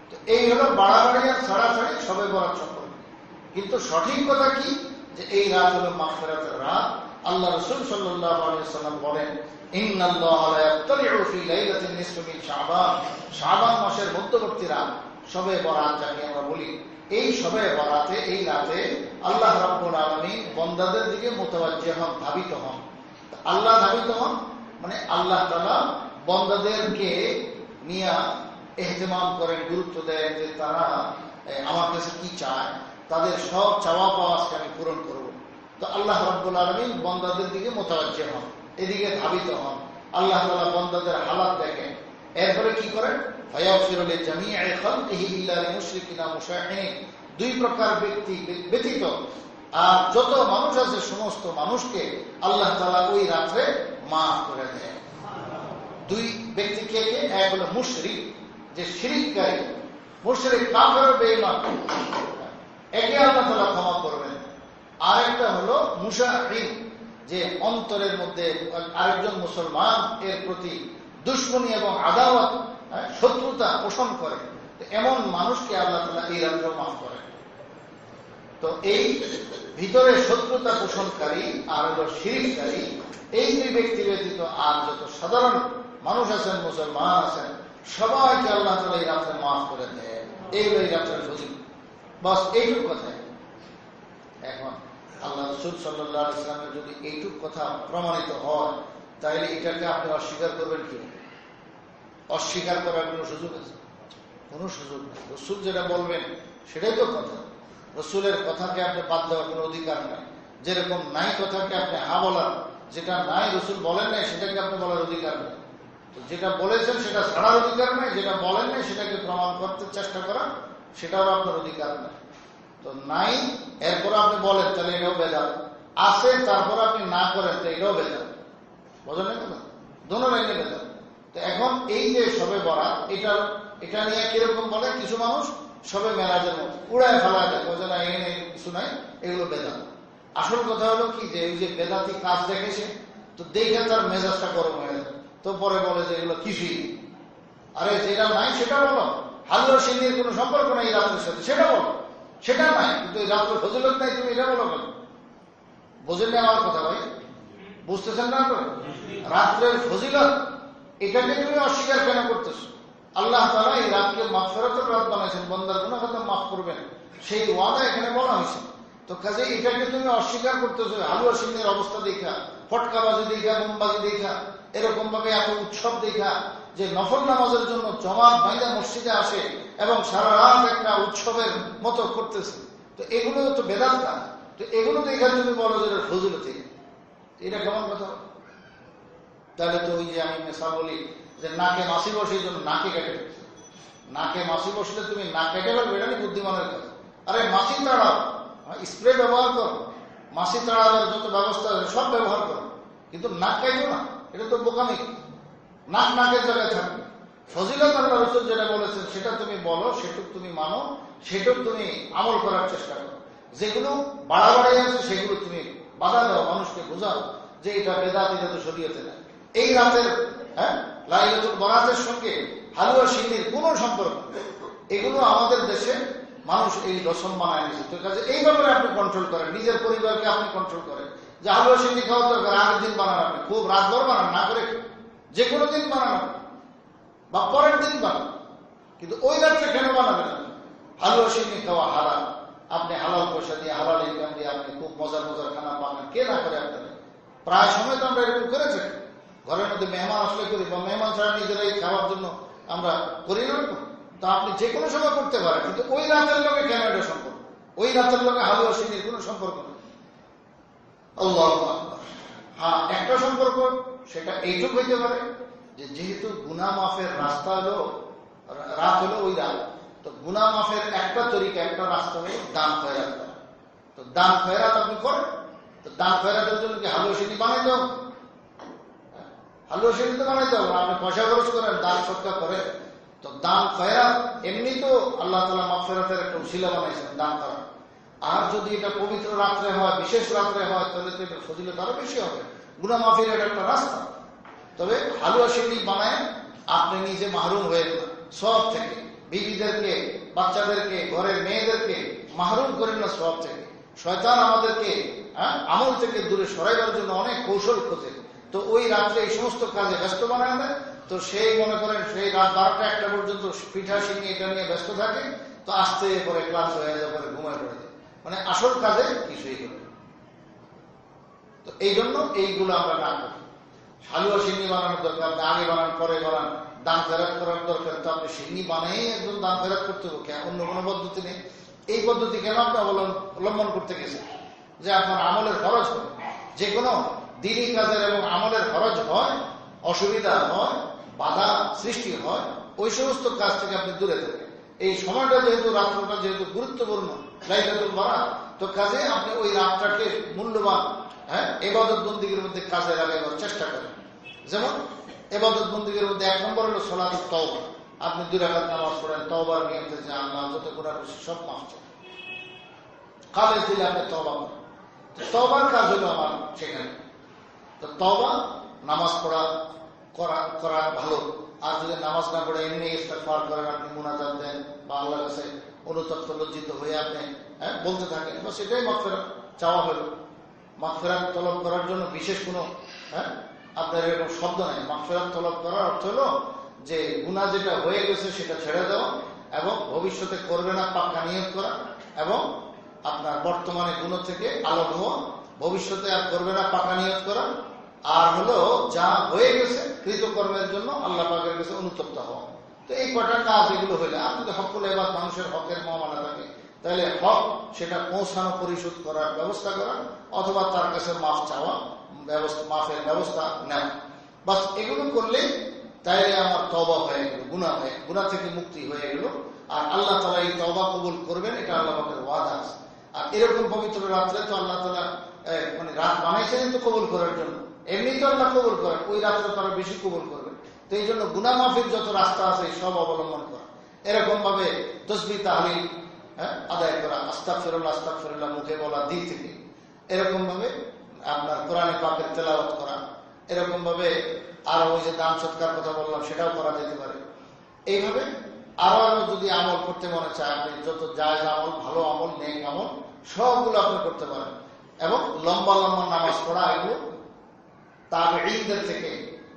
তো এই হলো বাড়াবাড়ি আর ছাড়াছাড়ি শবে বরাত সম্পর্কে। কিন্তু সঠিক কথা কি? যে এই রাত হলো মাগফিরাতের রাত। আল্লাহ রাসূল সাল্লাল্লাহু আলাইহি ওয়াসাল্লাম বলেন, ইন্নাল্লাহা লা ইয়াত্তালিউ ফি লাইলাতিন নিসফি মিন শাবান, শাবান মাসের মধ্যবর্তী রাত শবে বরাত যাকে আমরা বলি, এই শবে বরাতে, এই রাতে আল্লাহ রাব্বুল আলামিন বান্দাদের দিকে মুতাওয়াজ্জিহ হন, ধাবিত হন। আল্লাহ ধাবিত হন মানে আল্লাহ তাআলা বান্দাদেরকে নিয়ে ইহতিমাম করেন, গুরুত্ব দেন যে তারা আমার কাছে কি চায়, তাদের সব চাওয়া পাওয়া আজকে আমি পূরণ করব। তো আল্লাহ রাব্বুল আলামিন বান্দাদের দিকে মুতাওয়াজ্জিহ হন, এদিকে ধাবিত হন। আল্লাহ তাআলা বান্দাদের হালাত দেখেন, এরপরে কি করেন? ফায়াগফিরু লিজামিই খালকিহি ইল্লা লিলমুশরিকিনা মুশাহিন, দুই প্রকার ব্যক্তি ব্যতীত আর যত মানুষ আছে সমস্ত মানুষকে আল্লাহ তাআলা ওই রাতে মাফ করে দেন। দুই ব্যক্তি কে কে? এক হলো মুশরিক, যে শিরককারী, মুশরিক কাফের বেঈমান, একে আল্লাহ তাআলা ক্ষমা করবেন। আরেকটা হলো মুশাহিন, যে অন্তরের মধ্যে আরেকজন মুসলমান এর প্রতি দুশমনী এবং আদাওয়াত, শত্রুতা পোষণ করে, এমন মানুষকে আল্লাহ তাআলা এই রাত্রে মাফ করেন। তো এই ভিতরে শত্রুতা পোষণকারী আর হলো শিরককারী, এই দুই ব্যক্তি ব্যতীত আর যত সাধারণ মানুষ আছেন, মুসলমান আছেন, সবাইকে আল্লাহ তাআলা এই রাত্রে মাফ করে দেন। এই হলো এই রাত্রের ফজিলত। বাস এইটুক কথা। এখন আল্লাহ রাসূল সাল্লাল্লাহু আলাইহি ওয়াসাল্লামের যদি এইটুক কথা প্রমাণিত হয়, তাহলে এটাকে আপনি অস্বীকার করবেন কি? অস্বীকার করার কোনো সুযোগ আছে? কোনো সুযোগ নেই। রসুল যেটা বলবেন সেটাই তো কথা। রসুলের কথাকে আপনি বাদ দেওয়ার কোনো অধিকার নাই। যেরকম নাই কথাকে আপনি হা বলার, যেটা নাই রসুল বলেন নাই সেটাকে আপনি বলার অধিকার নেই। তো যেটা বলেছেন সেটা ছাড়ার অধিকার নেই, যেটা বলেন নাই সেটাকে প্রমাণ করতে চেষ্টা করা সেটাও আপনার অধিকার নেই। তো নাই এরপর আপনি বলেন তাহলে এটাও বেদাত, আছে তারপর আপনি না করেন তো এটাও বেদাত। বোঝেন না কথা? দোনো লাইনে বেদাত। তো এখন এই যে শবে বরাত, এটা নিয়ে কিরকম বলে কিছু মানুষ, শবে মেরাজের মতো উড়ায় ফেলা যায়, বোঝে না এই নেই কিছু নাই, এগুলো বেদাত। আসল কথা হলো কি যে ওই যে বেদাতি কাজ দেখেছে তো দেখে তার মেজাজটা গরম হয়ে যায়, তো পরে বলে যে এগুলো কিছুই। আরে যেটা নাই সেটা বলো। হালুয়া সিন্নির কোনো সম্পর্ক নাই এই রাত্রের সাথে, সেটা বলো। সেটা নাই, কিন্তু এই রাত্রের ফজিলত নাই, তুমি এটা বলো কেন? বোঝেন না আমার কথা ভাই? বুঝতেছেন না? রাত্রের ফজিলত এটাকে তুমি অস্বীকার কেন করতেছো? আল্লাহ তাআলা এই রাতকে মাগফিরাতের রাত বানাইছেন, বান্দার গুনাহ খাতা মাফ করবেন, সেই ওয়াদা এখানে বলা হয়েছে। তো কাজে এটাকে তুমি অস্বীকার করতেছো হালুয়া সিন্নির অবস্থা দেখা, ফটকাবাজি দেখা, বোমবাজি দেখা, এরকম ভাবে এত উৎসব দেখা, যে নফল নামাজের জন্য জমাত বাইদা মসজিদে আসে এবং সারা রাত একটা উৎসবের মতো করতেছে। তো এগুলো তো বেদাত না। তো এগুলো দেখা তুমি বলো যে ফজিলত, এটা কেমন কথা? তাহলে তো ওই যে আমি মেশা বলি যে নাকে মাছি বসে এই জন্য নাকে কেটে ফেলছে। নাকে মাছি বসলে তুমি নাক কেটে ফেলবে, এটা বুদ্ধিমানের কাজ। আরে মাছি তাড়াও, স্প্রে ব্যবহার করো, মাছি তাড়ানোর যত ব্যবস্থা আছে সব ব্যবহার করো, কিন্তু নাক কাইতো না, এটা তো বোকামি। নাক নাকের জায়গায় থাকবে। ফজিলত আল্লাহ রাসূল যেটা বলেছেন সেটা তুমি বলো, সেটুক তুমি মানো, সেটুক তুমি আমল করার চেষ্টা করো। যেগুলো বাড়াবাড়ি আছে সেগুলো তুমি বাধা দাও, মানুষকে বোঝাও যে এটা বেদাত, এটা তো শরীয়তে না। এই রাতের লাইলাতুল বরাতের সঙ্গে হালুয়া সিন্নির কোন সম্পর্ক? এগুলো আমাদের দেশে মানুষ এই রসম বানায় নিয়েছে। তো কাজে এই ব্যাপারে আপনি কন্ট্রোল করেন, নিজের পরিবারকে আপনি কন্ট্রোল করেন যে হালুয়া সিন্নি খাওয়ার দরকার, আগের দিন বানান, আপনি খুব রাতভর বানান, না করে যে কোনো দিন বানান বা পরের দিন বানান, কিন্তু ওই রাত্রে কেন বানাবেন? হালুয়া সিন্নি খাওয়া হারাম। আপনি হালাল পয়সা দিয়ে, হালাল ইনকাম দিয়ে আপনি খুব মজার মজার খানা পাবেন, কে না করে? আপনাদের প্রায় সময় তো আমরা এরকম করেছি। ঘরের মধ্যে মেহমান আসলে করি, বা মেহমান ছাড়া নিজেরাই খাওয়ার জন্য আমরা করি না। তো আপনি যে কোনো সময় করতে পারেন, কিন্তু ওই রাতের লোকে কেন এটা সম্পর্ক? ওই রাতের লোকে হালুয়া সিন্নির কোনো সম্পর্ক নেই। আল্লাহু আকবার। হ্যাঁ, একটা সম্পর্ক, সেটা এইটুকু হইতে পারে যে যেহেতু গুনাহ মাফের রাস্তা হলো রাত, হলো ওই রাত, তো গুনাহ মাফের একটা তরিকা, একটা রাস্তা হলো দান খয়রাত করা। তো দান খয়রাত আপনি করেন, তো দান খয়রাতের জন্য কি হালুয়া সিন্নি বানাইতে হবে? হালুয়া সিন্নি তো বানাইতে হবে। আপনি পয়সা খরচ করেন, দান সৎকার করেন, তো দান খয়রাত এমনি তো আল্লাহ তাআলা মাগফিরাতের একটা উসিলা বানাইছেন দান করা। আর যদি এটা পবিত্র রাত্রে হয়, বিশেষ রাত্রে হয়, তাহলে তো এটা ফজিলত আরো বেশি হবে। গুনাহ মাফের এটা একটা রাস্তা। তবে হালুয়া সিন্নি বানায় আপনি নিজে মাহরুম হয়ে সওয়াব থেকে, বিবিদেরকে, বাচ্চাদেরকে, ঘরের মেয়েদেরকে মাহরুম করেন না সওয়াব থেকে। শয়তান আমাদেরকে আমল থেকে দূরে সরাইবার জন্য অনেক কৌশল খোঁজে। তো ওই রাত্রে এই সমস্ত কাজে ব্যস্ত বানায় দেয়। তো সেই মনে করেন সেই রাত 12টা-1টা পর্যন্ত পিঠা সিন্নি এটা নিয়ে ব্যস্ত থাকে। তো আসতে পরে ক্লাস হয়ে যাওয়ার পরে ঘুমায় পড়ে যায়, মানে আসল কাজে কিছুই করে। তো এই জন্য এইগুলো আমরা না করি। হালুয়া সিন্নি বানানোর দরকার, আপনি আগে বানান পরে বানান, দান ফেরত করার দরকার, তো আপনি সিন্নি বানাই একদম দান ফেরত করতে হবে, অন্য কোনো পদ্ধতি নেই। এই পদ্ধতি কেন আপনি অবলম্বন করতে গেছেন? যে আপনার আমলের খরচ হয়, যে কোনো দিনই কাজের এবং আমলের খরচ হয়, অসুবিধা হয়, বাধা সৃষ্টি হয়, ওই সমস্ত কাজ থেকে আপনি দূরে থাকেন। এই সময়টা যেহেতু, রাত্রটা যেহেতু গুরুত্বপূর্ণ, লাইলাতুল বরাত, তো কাজে আপনি ওই রাতটাকে মূল্যবান ইবাদত বন্দেগীর মধ্যে কাজে লাগানোর চেষ্টা করেন। যেমন ইবাদত বন্দেগীর মধ্যে 1 নম্বর হলো সালাতুত তাওবা। আপনি 2 রাকাত নামাজ পড়েন, তওবার নিয়তে যে আল্লাহ যত গুনাহ করেছি সব মাফ চান, কালে দিলে আপনি তওবা করেন। তওবার কাজ হলো আমার সেখানে। তো তওবা নামাজ করা ভালো। আর যদি নামাজ না পড়ে এমনি ইস্তেগফার করেন, আপনি মুনাজাত দেন বা আল্লাহর কাছে অনুতপ্ত লজ্জিত হয়ে আপনি বলতে থাকেন, বা সেটাই মাগফিরাত চাওয়া হলো। মাগফিরাত তলব করার জন্য বিশেষ কোনো আপনার এরকম শব্দ নাই। মাগফিরাত তলব করার অর্থ হলো যে গুনাহ যেটা হয়ে গেছে সেটা ছেড়ে দেওয়া, এবং ভবিষ্যতে করবে না পাক্কা নিয়ত করা, এবং আপনার বর্তমানে গুনাহ থেকে আলোক হওয়া, ভবিষ্যতে আর করবে না পাক্কা নিয়ত করা, আর হলো যা হয়ে গেছে কৃতকর্মের জন্য আল্লাহ পাকের কাছে অনুতপ্ত হওয়া। তো এই কটা কাজ এগুলো হইলে আর যদি হকুল এবার মানুষের হকের মামলা থাকে, তাহলে হক সেটা পৌঁছানো, পরিশোধ করার ব্যবস্থা করা, অথবা তার কাছে মাফ চাওয়া, মাফের ব্যবস্থা নেওয়া। বাস এগুলো করলে তাইলে আমার তওবা হয়ে গেল, গুনাহ থেকে মুক্তি হয়ে গেল। আর আল্লাহ তাআলা এই তওবা কবুল করবেন, এটা আল্লাহ পাকের ওয়াদা আছে। আর এরকম পবিত্র রাত্রে তো আল্লাহ তাআলা মানে রাত বানাইছেন তো কবুল করার জন্য, এমনি তো আল্লাহ কবুল করেন, ওই রাত্রে তারা বেশি কবুল করবেন। তো এই জন্য গুনাহ মাফের যত রাস্তা আছে সব অবলম্বন করা, এরকম ভাবে তাসবিহ তাহলিল আদায় করা, আস্তাগফিরুল্লাহ মুখে বলা দিল থেকে, এরকম ভাবে আপনার কোরআনে পাকের তেলাওয়াত করা, এরকম ভাবে আরো ওই যে দান সৎকার কথা বললাম সেটাও করা যেতে পারে। এইভাবে আরো যদি আমল করতে মনে চায়, আপনি যত জায়েজ আমল, ভালো আমল, নেক আমল সবগুলো আপনি করতে পারেন। এবং লম্বা লম্বা নামাজ পড়া, এগুলো তাবেঈনদের থেকে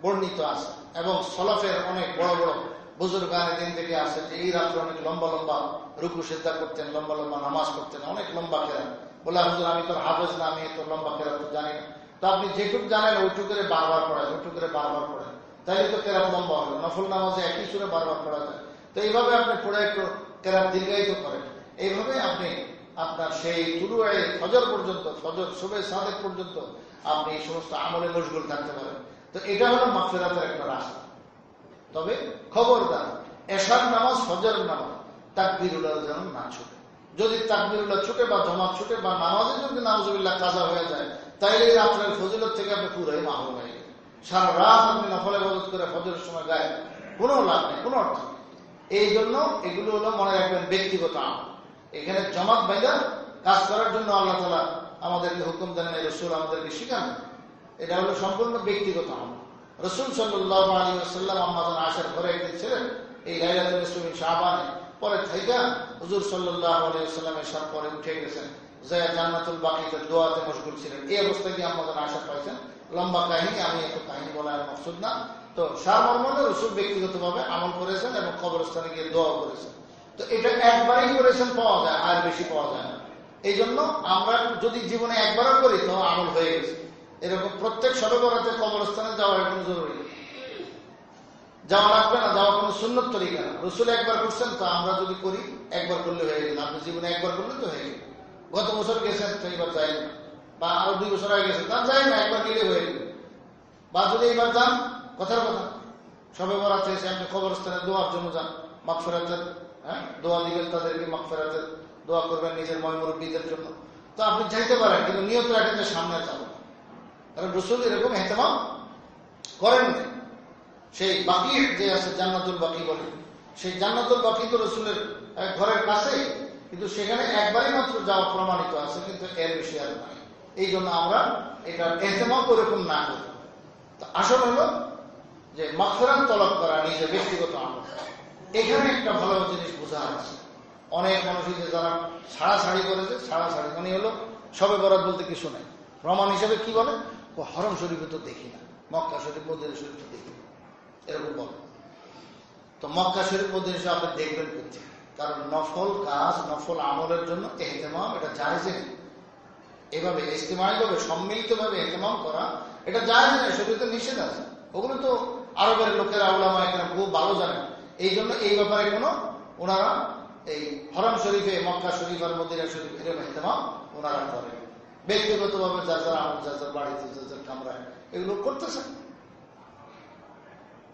বর্ণিত আছে, এবং সলাফের অনেক বড় বড় বুজুর্গানে দিন থেকে আছে যে এই রাত্রে অনেক লম্বা লম্বা রুকু সিজদা করতেন, লম্বা লম্বা নামাজ পড়তেন, অনেক লম্বা কেরাত। বলে হুজুর আমি তো হাফেজ না, আমি তো লম্বা কেরাত তো জানি না। তো আপনি যেটুকু জানেন ওইটুকু করে বারবার পড়েন, ওইটুকু করে বারবার পড়েন, তাইলে তো কেরাত লম্বা হবে। নফল নামাজে একই সুরে বারবার পড়া যায়। তো এইভাবে আপনি পড়ে একটু কেরাত দীর্ঘায়িত করেন। এইভাবে আপনি আপনার সেই তুলুয়ে ফজর পর্যন্ত, ফজর সুবে সাদেক পর্যন্ত আপনি এই সমস্ত আমলে মশগুল থাকতে পারেন। তো এটা হলো মাগফিরাতের একটা রাস্তা। তবে খবরদার এশার নামাজ, ফজর নামাজ তাকবীরুল্লাহ যেন না ছুটে। যদি তাকবীরুল্লাহ ছুটে বা জামাত ছুটে বা নামাজে যদি নাউজুবিল্লাহ কাজা হয়ে যায়, তাইলে এই রাত্রের ফজিলত থেকে আপনি পুরাই মাহরুম হয়ে গেলেন। সারা রাত আপনি নফল ইবাদত করে ফজরের সময় গায়ে কোনো লাভ নেই, কোনো অর্থ নেই। এই জন্য এগুলো হলো মনে রাখবেন ব্যক্তিগত আমল। এখানে জামাত বাইদা কাজ করার জন্য আল্লাহ তাআলা আমাদেরকে হুকুম দেন নাই, রাসূল আমাদেরকে শিখান। এটা হলো সম্পূর্ণ ব্যক্তিগত আমল। রাসূল সাল্লাল্লাহু আলাইহি ওয়াসাল্লাম আম্মাজান আয়েশার ঘরে একদিন ছিলেন এই লাইলাতুল ইসরা শাবানে, পরে থাইকা হুজুর সাল্লাল্লাহু আলাইহি ওয়াসাল্লাম এশার পরে উঠে গেছেন, যায় জান্নাতুল বাকিতে দোয়াতে মশগুল ছিলেন। এই অবস্থায় কি আম্মাজান আয়েশা পাইছেন। লম্বা কাহিনী, আমি এত কাহিনী বলার মকসুদ না। তো সারমর্মে রাসূল ব্যক্তিগতভাবে আমল করেছেন এবং কবরস্থানে গিয়ে দোয়া করেছেন। তো এটা একবারই করেছেন পাওয়া যায়, আর বেশি পাওয়া যায় না। এই জন্য আমরা যদি জীবনে একবারও করি তো আমল হয়ে গেছে। এরকম প্রত্যেক শবে বরাতে কবরস্থানে যাওয়ার কোনো জরুরি যাওয়া লাগবে না, যাওয়া কোনো সুন্নত তরিকা না। রাসূল একবার করছেন, তো আমরা যদি করি একবার করলে হয়ে গেল। আপনি জীবনে একবার করলে তো হয়ে গেল। গত বছর গেছেন তো এবার যাই না, বা আরো 2 বছর আগে গেছেন তার যাই না, একবার গেলে হয়ে গেল। বা যদি এবার যান, কথার কথা শবে বরাতে এসে আপনি কবরস্থানে দোয়ার জন্য যান, মাগফিরাতের দোয়া দিবেন, তাদেরকে মাগফিরাতের দোয়া করবেন নিজের মুরব্বীদের জন্য। তো আপনি যাইতে পারেন, কিন্তু নিয়ত রাখেন যে সামনে যাবেন। কারণ রাসূল এরকম ইহতিমাম করেন। সেই বাকি যে আছে জান্নাতুল বাকি বলে, সেই জান্নাতুল বাকি তো রাসূলের ঘরের কাছে, কিন্তু সেখানে একবারই মাত্র যাওয়া প্রমাণিত আছে, কিন্তু এর বেশি আর নাই। এই জন্য আমরা এটা ইহতিমাম ওরকম না করি। তো আসল হলো যে মাগফিরাত তলব করা নিজের ব্যক্তিগত আমল। এখানে একটা ভালো জিনিস বোঝা আছে, অনেক মানুষই যে যারা ছাড়াছাড়ি করেছে, ছাড়াছাড়ি মানে হলো শবে বরাত বলতে কিছু নাই, প্রমাণ হিসেবে কি বলে, হরম শরীফে তো দেখি না, মক্কা শরীফ মদিনা শরীফ তো দেখি না, এরকম বলে। তো মক্কা শরীফ মদিনা শরীফ আপনি দেখবেন করতে, কারণ নফল কাজ, নফল আমলের জন্য ইহতিমাম এটা জায়েজ নেই। এভাবে ইজতিমাঈভাবে সম্মিলিতভাবে ইহতিমাম করা এটা জায়েজ নেই, শরীয়তে নিষেধ আছে। ওগুলো তো আরবের লোকেরা, উলামা একরাম খুব ভালো জানেন। এই জন্য এই ব্যাপারে কোনো ওনারা এই হরম শরীফে, মক্কা শরীফ আর মদিনা শরীফ এরকম ইহতিমাম ওনারা করেন। ব্যক্তিগতভাবে যার যার আমল, যার যার বাড়িতে, যার যার কামরায় এগুলো করতেছেন।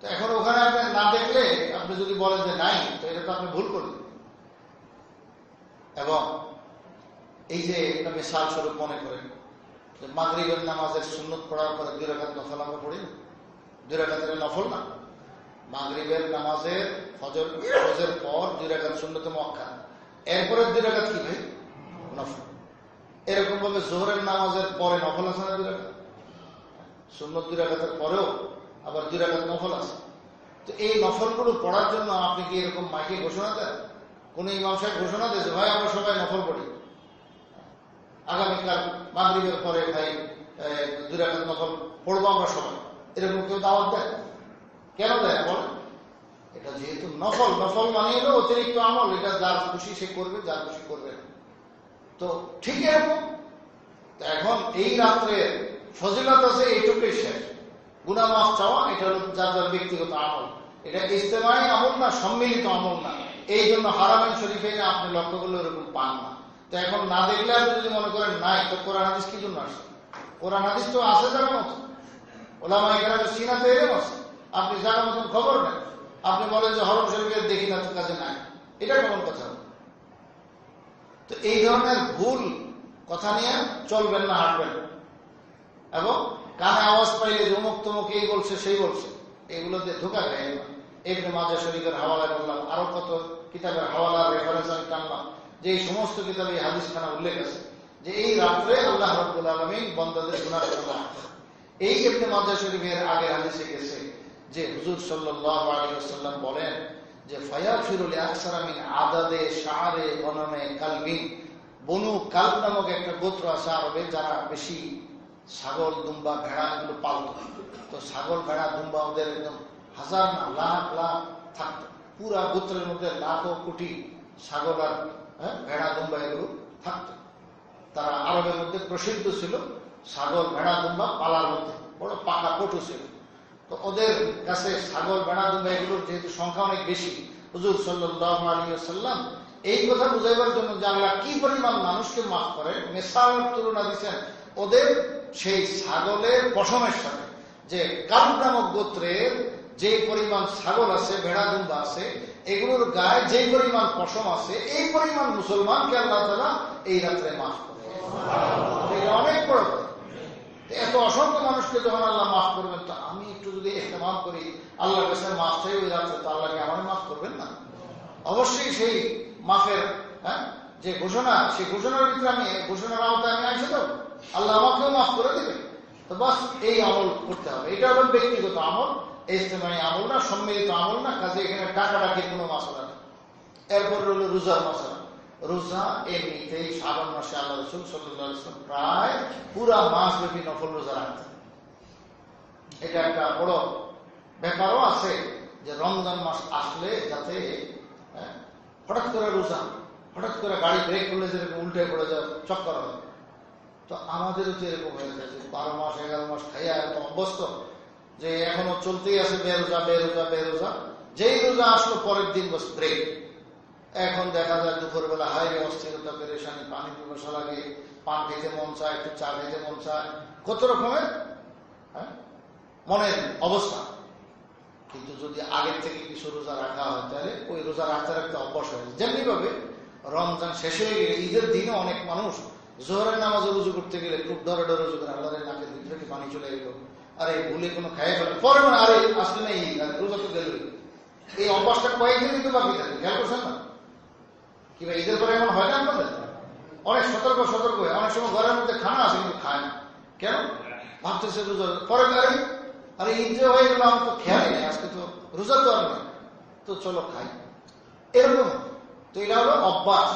তো এখন ওখানে আপনি না দেখলে, আপনি যদি বলেন যে নাই, তো এটা তো আপনি ভুল করলেন। এবং এই যে একটা মিসাল স্বরূপ মনে করেন যে মাগরিবের নামাজের সুন্নত পড়ার পরে 2 রাকাত নফল আমরা পড়ি না, 2 রাকাতের নফল না। মাগরিবের নামাজের ফজরের পর 2 রাকাত সুন্নতে মুআক্কাদা, এরপরে 2 রাকাত কি ভাই নফল। এরকম ভাবে জোহরের নামাজের পরে নফল আছে না 2 রাকাত, সুন্নত 2 রাকাতের পরেও আবার 2 রাকাত নফল আছে। তো এই নফলগুলো পড়ার জন্য আপনি কি এরকম মাইকে ঘোষণা দেন? কোন ইমাম সাহেব ঘোষণা দিয়েছে ভাই আমরা সবাই নফল পড়ি, আগামীকাল মাগরিবের পরে ভাই 2 রাকাত নফল পড়বো আমরা সবাই, এরকম কেউ দাওয়াত দেয়? কেন দেয় বল? এটা যেহেতু নফল, নফল মানে হলো অতিরিক্ত আমল, এটা যার খুশি সে করবে, যার খুশি করবে না। তো ঠিক এরকম এখন এই রাত্রে ফজিলত আছে এইটুকুই শেষ। গুনাহ মাফ চাওয়া এটা হলো যার যার ব্যক্তিগত আমল, এটা ইজতেমাই আমল না, সম্মিলিত আমল না। এই জন্য হারামাইন শরীফে আপনি লক্ষ্য করলে ওরকম পান না। তো এখন না দেখলে আপনি যদি মনে করেন নাই, তো কোরআন হাদিস কি জন্য আসে? কোরআন হাদিস তো আছে যারা মতো, ওলামা ইকরাম সিনাতে এলেম আছে, আপনি জানার মতন খবর নেন, আপনি বলেন যে হরম শরীফের দেখি না, তো কাজে নাই, এটা কেমন কথা? তো এই ধরনের ভুল কথা নিয়ে চলবেন না, হাঁটবেন। এবং কানে আওয়াজ পাইলে যে অমুক তমুক এই বলছে সেই বলছে, এগুলো দিয়ে ধোকা খায় না। ইবনে মাজাহ শরীফের হাওয়ালা করলাম, আরো কত কিতাবের হাওয়ালা রেফারেন্স আমি টানলাম, যে এই সমস্ত কিতাবে হাদিস খানা উল্লেখ আছে যে এই রাত্রে আল্লাহ রাব্বুল আলামিন বান্দাদের গুনাহ ক্ষমা করেন। এই ইবনে মাজাহ শরীফের আগে হাদিসে গেছে যে হুজুর সাল্লাল্লাহু আলাইহি ওয়াসাল্লাম বলেন যে ফায়াফিরু লিআকসারা মিন আদাদে শাআরে গনমে কালবিন। বনু কালব নামক একটা গোত্র আছে আরবে, যারা বেশি ছাগল, দুম্বা, ভেড়া এগুলো পালত। তো ছাগল, ভেড়া, দুম্বা ওদের একদম হাজার না লাখ লাখ থাকতো। পুরা গোত্রের মধ্যে লাখ কোটি ছাগল আর ভেড়া, দুম্বা এগুলো থাকতো। তারা আরবের মধ্যে প্রসিদ্ধ ছিল ছাগল, ভেড়া, দুম্বা পালার মধ্যে, বড় পাকা পটু ছিল। তো ওদের কাছে ছাগল, ভেড়া, দুম্বা এগুলোর যেহেতু সংখ্যা অনেক বেশি, হুজুর সাল্লাল্লাহু আলাইহি ওয়াসাল্লাম এই কথা বুঝাইবার জন্য যে আল্লাহ কি পরিমাণ মানুষকে মাফ করে, মিসাল তুলনা দিচ্ছেন ওদের সেই ছাগলের পশমের সাথে। যে কালব নামক গোত্রের যে পরিমাণ ছাগল আছে, ভেড়া, দুম্বা আছে, এগুলোর গায়ে যে পরিমাণ পশম আছে, এই পরিমাণ মুসলমানকে আল্লাহ তাআলা এই রাত্রে মাফ করে। এটা অনেক বড় কথা। এত অসংখ্য মানুষকে যখন আল্লাহ মাফ করবেন, তো আমি একটু যদি ইহতেমাম করি, আল্লাহর কাছে মাফ চাই ওই রাত্রে, তো আল্লাহকে আমার মাফ করবেন না? অবশ্যই সেই মাফের যে ঘোষণা, সেই ঘোষণার ভিতরে আমি, ঘোষণার আওতায় আমি আসে তো আল্লাহ আমাকেও মাফ করে দেবে। তো বাস এই আমল করতে হবে। এটা হলো ব্যক্তিগত আমল, ইজতেমাই আমল না, সম্মিলিত আমল না। কাজে এখানে টাকাটাকির কোনো মাসলা নেই। এরপর হলো রোজার মাসলা। রোজা এমনিতেই শাবান মাসে আল্লাহ রাসূল সাল্লাল্লাহু আলাইহি ওয়াসাল্লাম প্রায় পুরা মাস ব্যাপী নফল রোজা রাখতেন। এটা একটা বড় ব্যাপারও আছে যে রমজান মাস আসলে যাতে হঠাৎ করে রোজা, হঠাৎ করে গাড়ি ব্রেক করলে যেরকম উল্টে পড়ে যায়, চক্কর হয়। তো আমাদেরও তো এরকম হয়ে যায় যে 12 মাস 11 মাস খাইয়া এত অভ্যস্ত যে এখনো চলতেই আছে বেরোজা বেরোজা বেরোজা। যেই রোজা আসলো পরের দিন বস ব্রেক। এখন দেখা যায় দুপুরবেলা হাইরে অস্থিরতা, পেরেশানি, পানি পিপাসা লাগে, পান খেতে মন চায়, একটু চা খেতে মন চায়, কত রকমের মনের অবস্থা। কিন্তু যদি আগের থেকে কিছু রোজা রাখা হয়, তাহলে ওই রোজা রাখতে রাখতে অভ্যাস হয়ে যায়। যেমনি ভাবে রমজান শেষ হয়ে গেলে ঈদের দিনে অনেক মানুষ জোহরের নামাজে রুজু করতে গেলে খুব ডরে ডরে রুজু করে, আল্লাহরের নাকের ভিতরে কি পানি চলে গেল, আরে ভুলে কোনো খাইয়ে ফেলে, পরে মানে আরে আসলে নেই রোজা তো গেল। এই অভ্যাসটা কয়েকদিন কিন্তু বাকি থাকে, খেয়াল করছেন না? কিংবা ঈদের পরে এমন হয় না আপনাদের? অনেক সতর্ক সতর্ক হয়ে অনেক সময় ঘরের মধ্যে খানা আছে কিন্তু খায় না। কেন? ভাবতেছে রোজা, পরে আরে ঈদ যে হয়ে গেল, আমার তো খেয়ালই নেই, আজকে তো রোজা তো আর নেই, তো চলো খাই, এরকম। তো এটা হলো অভ্যাস।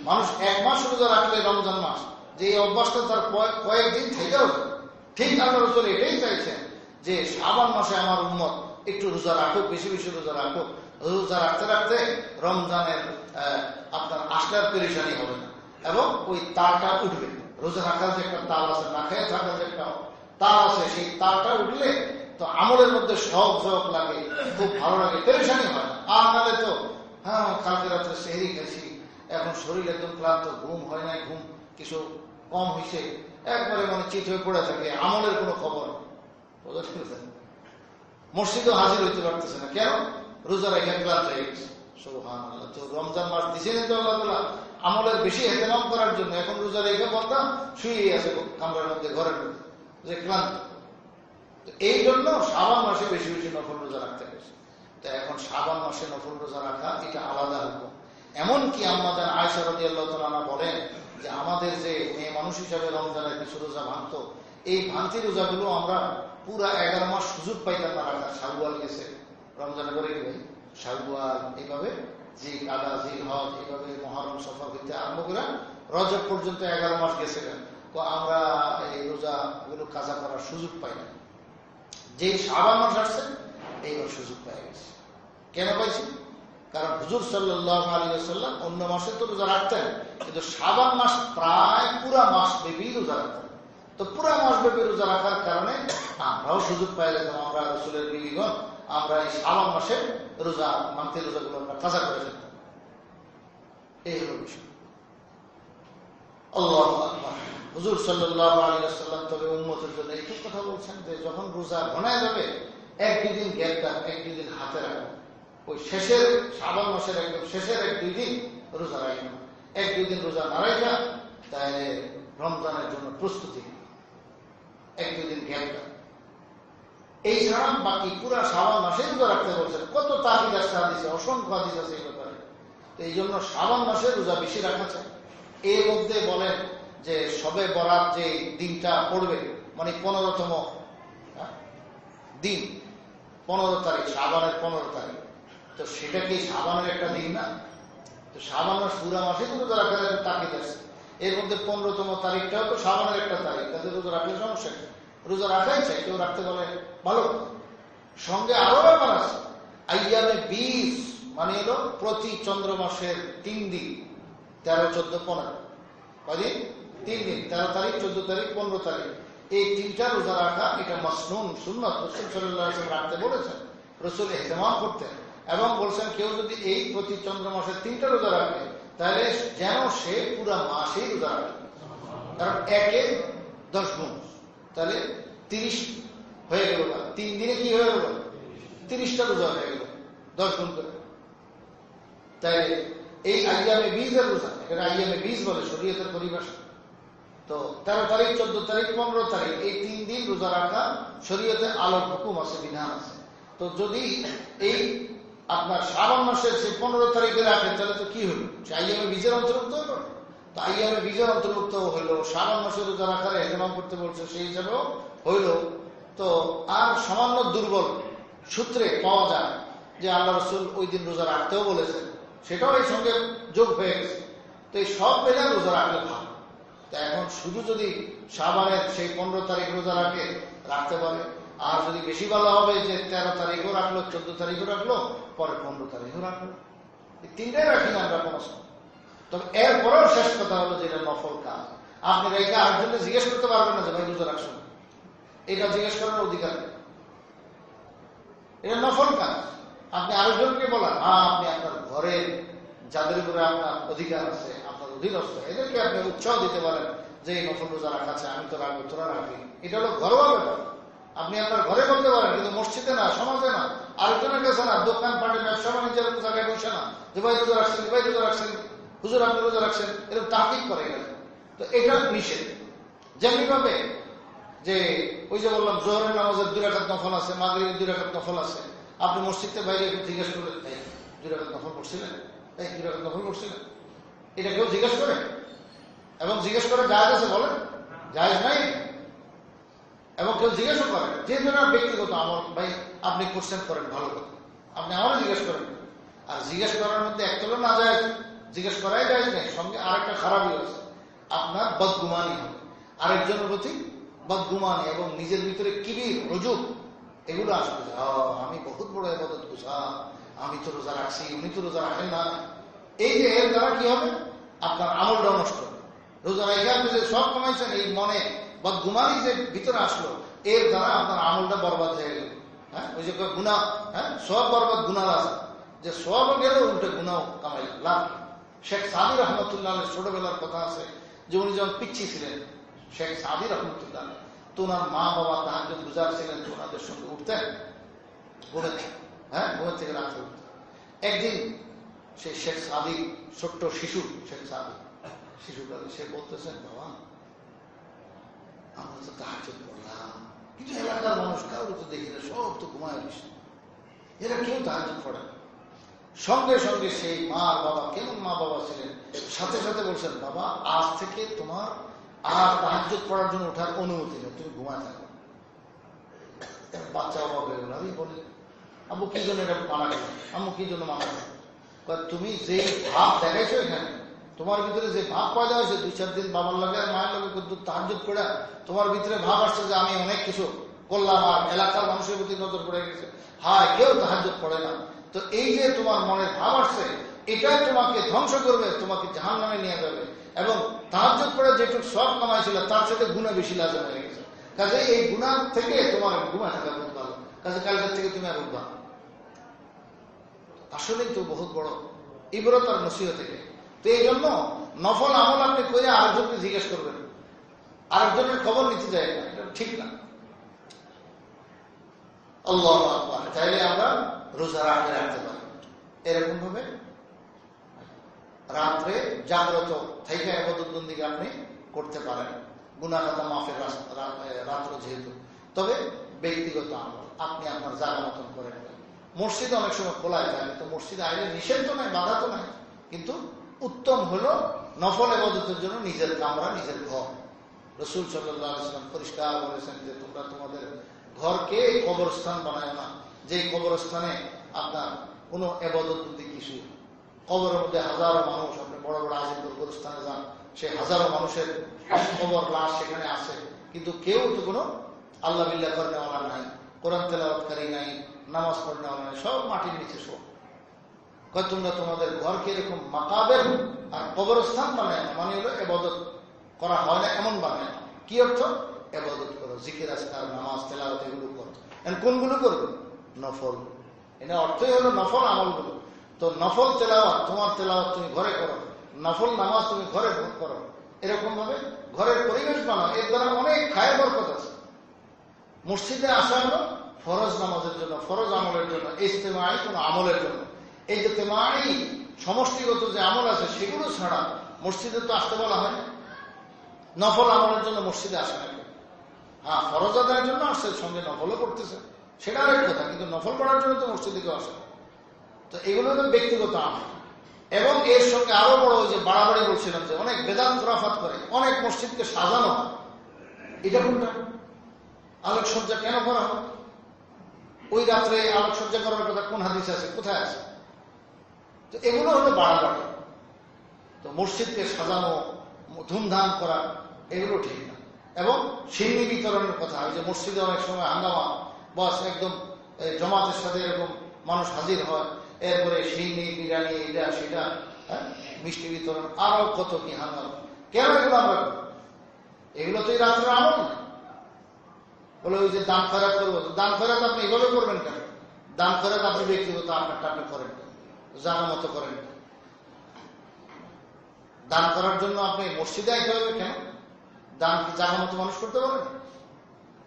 মানুষ 1 মাস রোজা রাখলে রমজান মাস, যে এই অভ্যাসটা তার কয়েকদিন থেকেও ঠিক আল্লাহ রাসূল এটাই চাইছেন যে শাবান মাসে আমার উম্মত একটু রোজা রাখুক, বেশি বেশি রোজা রাখুক। রোজা রাখতে রাখতে রমজানের আপনার আসলার পেরেশানি হবে না, এবং ওই তালটা উঠবে। রোজা রাখার যে একটা তাল আছে, না খেয়ে থাকার যে একটা তাল আছে, সেই তালটা উঠলে তো আমলের মধ্যে শখ লাগে, খুব ভালো লাগে, পেরেশানি হয় না। আর নাহলে তো কালকে রাত্রে সেহরি খেয়েছি, এখন শরীর একদম ক্লান্ত, ঘুম হয় নাই, ঘুম কিছু কম হয়েছে, একবারে মানে চিত হয়ে পড়ে থাকে, আমলের কোনো খবর। মসজিদও হাজির হইতে পারতেছে না, কেন? রোজা রেখে ক্লান্ত হয়ে গেছে। সুবহানাল্লাহ। তো রমজান মাস দিছেন তো আল্লাহ তাআলা আমলের বেশি ইহতেমাম করার জন্য। এখন রোজা রেখে বলতাম শুয়ে আছে কামরার মধ্যে, ঘরের মধ্যে, যে ক্লান্ত। এই জন্য শাবান মাসে বেশি বেশি নফল রোজা রাখতে গেছে। তো এখন শাবান মাসে নফল রোজা রাখা এটা আলাদা হুকুম। এমনকি আম্মা জান আয়েশা রাদিয়াল্লাহু তাআলা বলেন যে আমাদের যে মেয়ে মানুষ হিসাবে রমজানের কিছু রোজা ভাঙত, এই ভাঙতি রোজাগুলো আমরা পুরা 11 মাস সুযোগ পাইতাম না রাখার। শাওয়াল গেছে, রমজানে করে কি ভাই, শাওয়াল, এইভাবে জিল আদা, জিল হজ, এইভাবে মুহররম, সফর হইতে আরম্ভ করে রজব পর্যন্ত 11 মাস গেছে। তো আমরা এই রোজাগুলো কাজা করার সুযোগ পাই না। যে শাবান মাস আসছে এইবার সুযোগ পাই গেছে। কেন পাইছি? কারণ হুজুর সাল্লাল্লাহু আলাইহি ওয়াসাল্লাম অন্য মাসে তো রোজা রাখতেন, কিন্তু শাবান মাস প্রায় পুরা মাস ব্যাপী রোজা রাখতেন। তো পুরা মাসব্যাপী রোজা রাখার কারণে আমরাও সুযোগ পাই যেতাম, আমরা রাসূলের বিবিগণ আমরা এই শাবান মাসে রোজা মানতে রোজাগুলো আমরা কাজা করে ফেলতাম। এই হলো বিষয়। আল্লাহু আকবার। হুজুর সাল্লাল্লাহু আলাইহি ওয়াসাল্লাম তবে উম্মতের জন্য একটু কথা বলছেন যে যখন রোজা ঘনায় যাবে 1-2 দিন গ্যাপ দাও, 1-2 দিন হাতে রাখো। ওই শেষের শাবান মাসের একদম শেষের 1-2 দিন রোজা রাখো, 1-2 দিন রোজা না রাখা তাহলে রমজানের জন্য প্রস্তুতি 1-2 দিন গ্যাপ দাও। এই ছাড়া বাকি পুরা শাবান মাসে রোজা রাখতে বলছেন। কত তাকিদ আছে হাদিসে, অসংখ্য হাদিস আছে এই ব্যাপারে। তো এই জন্য শাবান মাসে রোজা বেশি রাখা চাই। এর মধ্যে বলেন যে শবে বরাত যে দিনটা পড়বে, মানে 15তম দিন, 15 তারিখ, শাবানের 15 তারিখ, তো সেটা কি শাবানের একটা দিন না? তো শাবান মাস পুরা মাসে রোজা রাখার একটা তাকিদ আছে। এর মধ্যে 15তম তারিখটাও তো শাবানের একটা তারিখ, তাদের রোজা রাখলে সমস্যা নেই, রোজা রাখাই চাই, কেউ রাখতে বলে ভালো। সঙ্গে আরো ব্যাপার আছে, আইয়ামে 20 মানে হলো প্রতি চন্দ্র মাসের 3 দিন, 13, 14, 15, কদিন? 3 দিন, 13 তারিখ, 14 তারিখ, 15 তারিখ, এই 3টা রোজা রাখা এটা মাসনুন সুন্নাত। রাসূল সাল্লাল্লাহু আলাইহি ওয়াসাল্লাম রাখতে বলেছেন, রাসূল ইহতিমাম করতেন এবং বলছেন কেউ যদি এই প্রতি চন্দ্র মাসের 3টা রোজা রাখে তাহলে যেন সে পুরা মাসেই রোজা রাখে, কারণ 1-এ 10 গুণ, তাহলে 30 হয়ে গেল। 3 দিনে কি হয়ে গেল? 30টা রোজা হয়ে গেল, 10 গুণ করে। তাই এই আইয়ামে 20 এর রোজা, এখানে আইয়ামে 20 বলে শরীয়তের পরিভাষা। তো 13 তারিখ, 14 তারিখ, 15 তারিখ এই 3 দিন রোজা রাখা শরীয়তে আলোক হুকুম আছে, বিধান আছে। তো যদি এই আপনার শাবান মাসের সেই 15 তারিখে রাখেন তাহলে তো কি হলো? সে আইয়ামে 20 এর অন্তর্ভুক্ত হলো। তো আইয়ামে 20 এর অন্তর্ভুক্ত হইলো, শাবান মাসে রোজা রাখার ইহতিমাম করতে বলছে সেই হিসাবেও হইল। তো আর সামান্য দুর্বল সূত্রে পাওয়া যায় যে আল্লাহ রাসূল ওই দিন রোজা রাখতেও বলেছেন, সেটাও এর সঙ্গে যোগ হয়ে গেছে। তো এই সব মিলে রোজা রাখলে ভালো। তা এখন শুধু যদি শাবানের সেই 15 তারিখ রোজা রাখতে পারে, আর যদি বেশি ভালো হবে যে 13 তারিখও রাখলো, 14 তারিখও রাখলো, পরে 15 তারিখও রাখলো, এই 3টাই রাখি না আমরা কোনো সময়। তবে এরপরেও শেষ কথা হলো যে এটা নফল কাজ। আপনি এটা আরেকজনকে জিজ্ঞেস করতে পারবেন না যে ভাই রোজা রাখছেন, এটা জিজ্ঞেস করার অধিকার নেই, এটা নফল কাজ। আপনি আরেকজনকে বলেন, আপনি আপনার ঘরের যাদের উপরে আপনার অধিকার আছে, আপনার অধীনস্থ, এদেরকে আপনি উৎসাহ দিতে পারেন যে এই নফল রোজা রাখা আছে, আমি তো রাখবো, তোরা রাখবি। এটা হলো ঘরোয়া ব্যাপার, আপনি আপনার ঘরে করতে পারেন, কিন্তু মসজিদে না, সমাজে না, আরেকজনের কাছে না, দোকান পাটে ব্যবসা বাণিজ্যের জায়গায় বসে না যে ভাই রোজা রাখছেন, ভাই রোজা রাখছেন, হুজুর আপনি রোজা রাখছেন, এরকম তাহকিক করে গেছে। তো এটা নিষেধ। যেমনি ভাবে যে ওই যে বললাম জোহরের নামাজের 2 রাকাত নফল আছে, মাগরিবের 2 রাকাত নফল আছে, আপনি মসজিদে বাইরে জিজ্ঞেস করলেন 2 রাকাত নফল পড়ছিলেন, 2 রাকাত নফল পড়ছিলেন, এটা কেউ জিজ্ঞেস করে? এবং জিজ্ঞেস করে জায়েজ আছে বলেন? জায়েজ নাই। এবং কেউ জিজ্ঞেসও করে, যে ধরনের ব্যক্তিগত আমল, ভাই আপনি কোশ্চেন করেন, ভালো কথা, আপনি আমারও জিজ্ঞেস করেন। আর জিজ্ঞেস করার মধ্যে একতলা না যায়, জিজ্ঞেস করাই যায় নাই, সঙ্গে আরেকটা খারাপই আছে, আপনার বদগুমানি হবে, আরেকজনের প্রতি বদগুমানি এবং নিজের ভিতরে কিবির, রজুব, এগুলো আসবে। আমি বহুত বড় ইবাদত গুজার, আমি তো রোজা রাখছি, উনি তো রোজা রাখেন না। এই যে এর দ্বারা কি হবে? আপনার আমলটা নষ্ট হবে। রোজা রেখে আপনি যে সব কমাইছেন, এই মনে বদগুমানি যে ভিতরে আসলো, এর দ্বারা আপনার আমলটা বরবাদ হয়ে গেল। হ্যাঁ, ওই যে গুনাহ, হ্যাঁ, সব বরবাদ গুনাহ আছে, যে সব গেল উল্টে গুনাহ কামাইল, লাভ। শেখ সাদি রহমতুল্লাহ ছোটবেলার কথা আছে যে উনি যখন পিচ্ছি ছিলেন, শেখ সাদি রহমতুল্লাহ, তো ওনার মা বাবা তাহাজ্জুদ গুজার ছিলেন, তো ওনাদের সঙ্গে উঠতেন ঘুমে থেকে, হ্যাঁ, ঘুমের থেকে রাত্রে উঠতেন। একদিন সেই শেখ সাদি, ছোট্ট শিশু শেখ সাদি, শিশুকালে সে বলতেছেন, বাবা আমরা তো তাহাজ্জুদ পড়লাম, কিন্তু এলাকার মানুষ কারো তো দেখি না, সব তো ঘুমায় গেছে, এরা কেউ তাহাজ্জুদ পড়ে না। সঙ্গে সঙ্গে সেই মা বাবা, কেমন মা বাবা ছিলেন, সাথে সাথে বলছেন, বাবা আজ থেকে তোমার আর তাহাজ্জুদ পড়ার জন্য ওঠার অনুমতি নেই, তুমি ঘুমায় থাকো। বাচ্চা অবাক হয়ে গেল, আমি বলি আব্বু কি জন্য এটা মানা গেল? আম্মু কি জন্য মানা গেল? তুমি যে ভাব দেখাইছো এখানে, তোমার ভিতরে যে ভাব পয়দা হয়েছে, 2-4 দিন বাবার লাগে আর মায়ের লাগে কিন্তু তাহাজ্জুদ করে তোমার ভিতরে ভাব আসছে যে আমি অনেক কিছু করলাম আর এলাকার মানুষের প্রতি নজর পড়ে গেছে, হায় কেউ তাহাজ্জুদ পড়ে না। তো এই যে তোমার মনের ভাব আসছে, এটাই তোমাকে ধ্বংস করবে, তোমাকে জাহান্নামে নিয়ে যাবে। এবং তাহাজ্জুদ পড়ে যেটুকু সব কামাইছিল তার সাথে গুনাহ বেশি লাজম হয়ে গেছে। কাজে এই গুনাহ থেকে তোমার ঘুমা থাকা বহুত ভালো। কাজে কালকের থেকে তুমি আর উঠবা। আসলেই তো বহুত বড় ইবরত আর নসিহত থেকে। তো এই জন্য নফল আমল আপনি করে আরেকজনকে জিজ্ঞেস করবেন, আরেকজনের খবর নিতে যায় না, এটা ঠিক না। আল্লাহু আকবার। তাইলে আমরা রোজা রাখতে পারি। এরকম ভাবে রাত্রে জাগ্রত থেকে ইবাদতবন্দিকে আপনি করতে পারেন, গুনাহ খাতা মাফের রাত্র যেহেতু। তবে ব্যক্তিগত আমল আপনি আপনার জায়গা মতন করেন। মসজিদ অনেক সময় খোলায় থাকে, তো মসজিদে আইলে নিষেধ তো নাই, বাধা তো নাই, কিন্তু উত্তম হলো নফল ইবাদতের জন্য নিজের কামরা, নিজের ঘর। রাসূল সাল্লাল্লাহু আলাইহি ওয়াসাল্লাম পরিষ্কার বলেছেন যে তোমরা তোমাদের ঘরকে কবরস্থান বানায় না, যে কবরস্থানে আপনার কোনো ইবাদতবন্দি কিছু। কবরের মধ্যে হাজারো মানুষ, আপনি বড় বড় আজিমপুর কবরস্থানে যান, সেই হাজারো মানুষের কবর লাশ সেখানে আছে, কিন্তু কেউ তো কোনো আল্লাহ বিল্লাহ করেনেওয়ালা নাই, কোরআন তেলাওয়াতকারী নাই, নামাজ পড়নেওয়ালা নাই, সব মাটির নিচে সব। তোমরা তোমাদের ঘরকে এরকম মাকাবের আর কবরস্থান বানায় না, মানে হলো ইবাদত করা হয় না এমন বানায় না। কি অর্থ? ইবাদত করো, জিকির আজকার, নামাজ তেলাওয়াত এগুলো করো। কোনগুলো করবে? নফল। এটা অর্থই হলো নফল আমলগুলো। তো নফল তেলাওয়াত, তোমার তেলাওয়াত তুমি ঘরে করো, নফল নামাজ তুমি ঘরে করো, এরকম ভাবে ঘরের পরিবেশ বানাও। এর দ্বারা অনেক খায় বরকত আছে। মসজিদে আসা হলো ফরজ নামাজের জন্য, ফরজ আমলের জন্য, ইজতেমাই কোনো আমলের জন্য। এই যে তেমাই সমষ্টিগত যে আমল আছে সেগুলো ছাড়া মসজিদে তো আসতে বলা হয়। নফল আমলের জন্য মসজিদে আসে না। হ্যাঁ, ফরজ আদায়ের জন্য আসছে, সঙ্গে নফলও করতেছে, সেটা আরেক কথা, কিন্তু নফল পড়ার জন্য তো মসজিদে কেউ আসে। তো এগুলো হলো ব্যক্তিগত আমল। এবং এর সঙ্গে আরো বড় যে বাড়াবাড়ি বলছিলাম যে অনেক বেদাত খুরাফাত করে, অনেক মসজিদকে সাজানো হয়। এটা কোনটা? আলোকসজ্জা কেন করা হয়? ওই রাত্রে আলোকসজ্জা করার কথা কোন হাদিসে আছে, কোথায় আছে? তো এগুলো হলো বাড়াবাড়ি। তো মসজিদকে সাজানো, ধুমধাম করা, এগুলো ঠিক না। এবং সিন্নি বিতরণের কথা হয় যে মসজিদে অনেক সময় হাঙ্গামা, বাস একদম জমাতের সাথে এরকম মানুষ হাজির হয়, এরপরে সিন্নি, বিরিয়ানি, এটা সেটা, মিষ্টি বিতরণ, আরো কত কি হাঙ্গামা। কেন এগুলো আমরা করি? এগুলো তো এই রাত্রে আমল না। বলে ওই যে দান খয়রাত করবো, দান খয়রাত আপনি এভাবে করবেন কেন? দান খয়রাত আপনি ব্যক্তিগত আপনারটা আপনি করেন, জানা মতো করেন। দান করার জন্য আপনি মসজিদে আইতে হবে কেন? দান কি জানা মতো মানুষ করতে পারেন?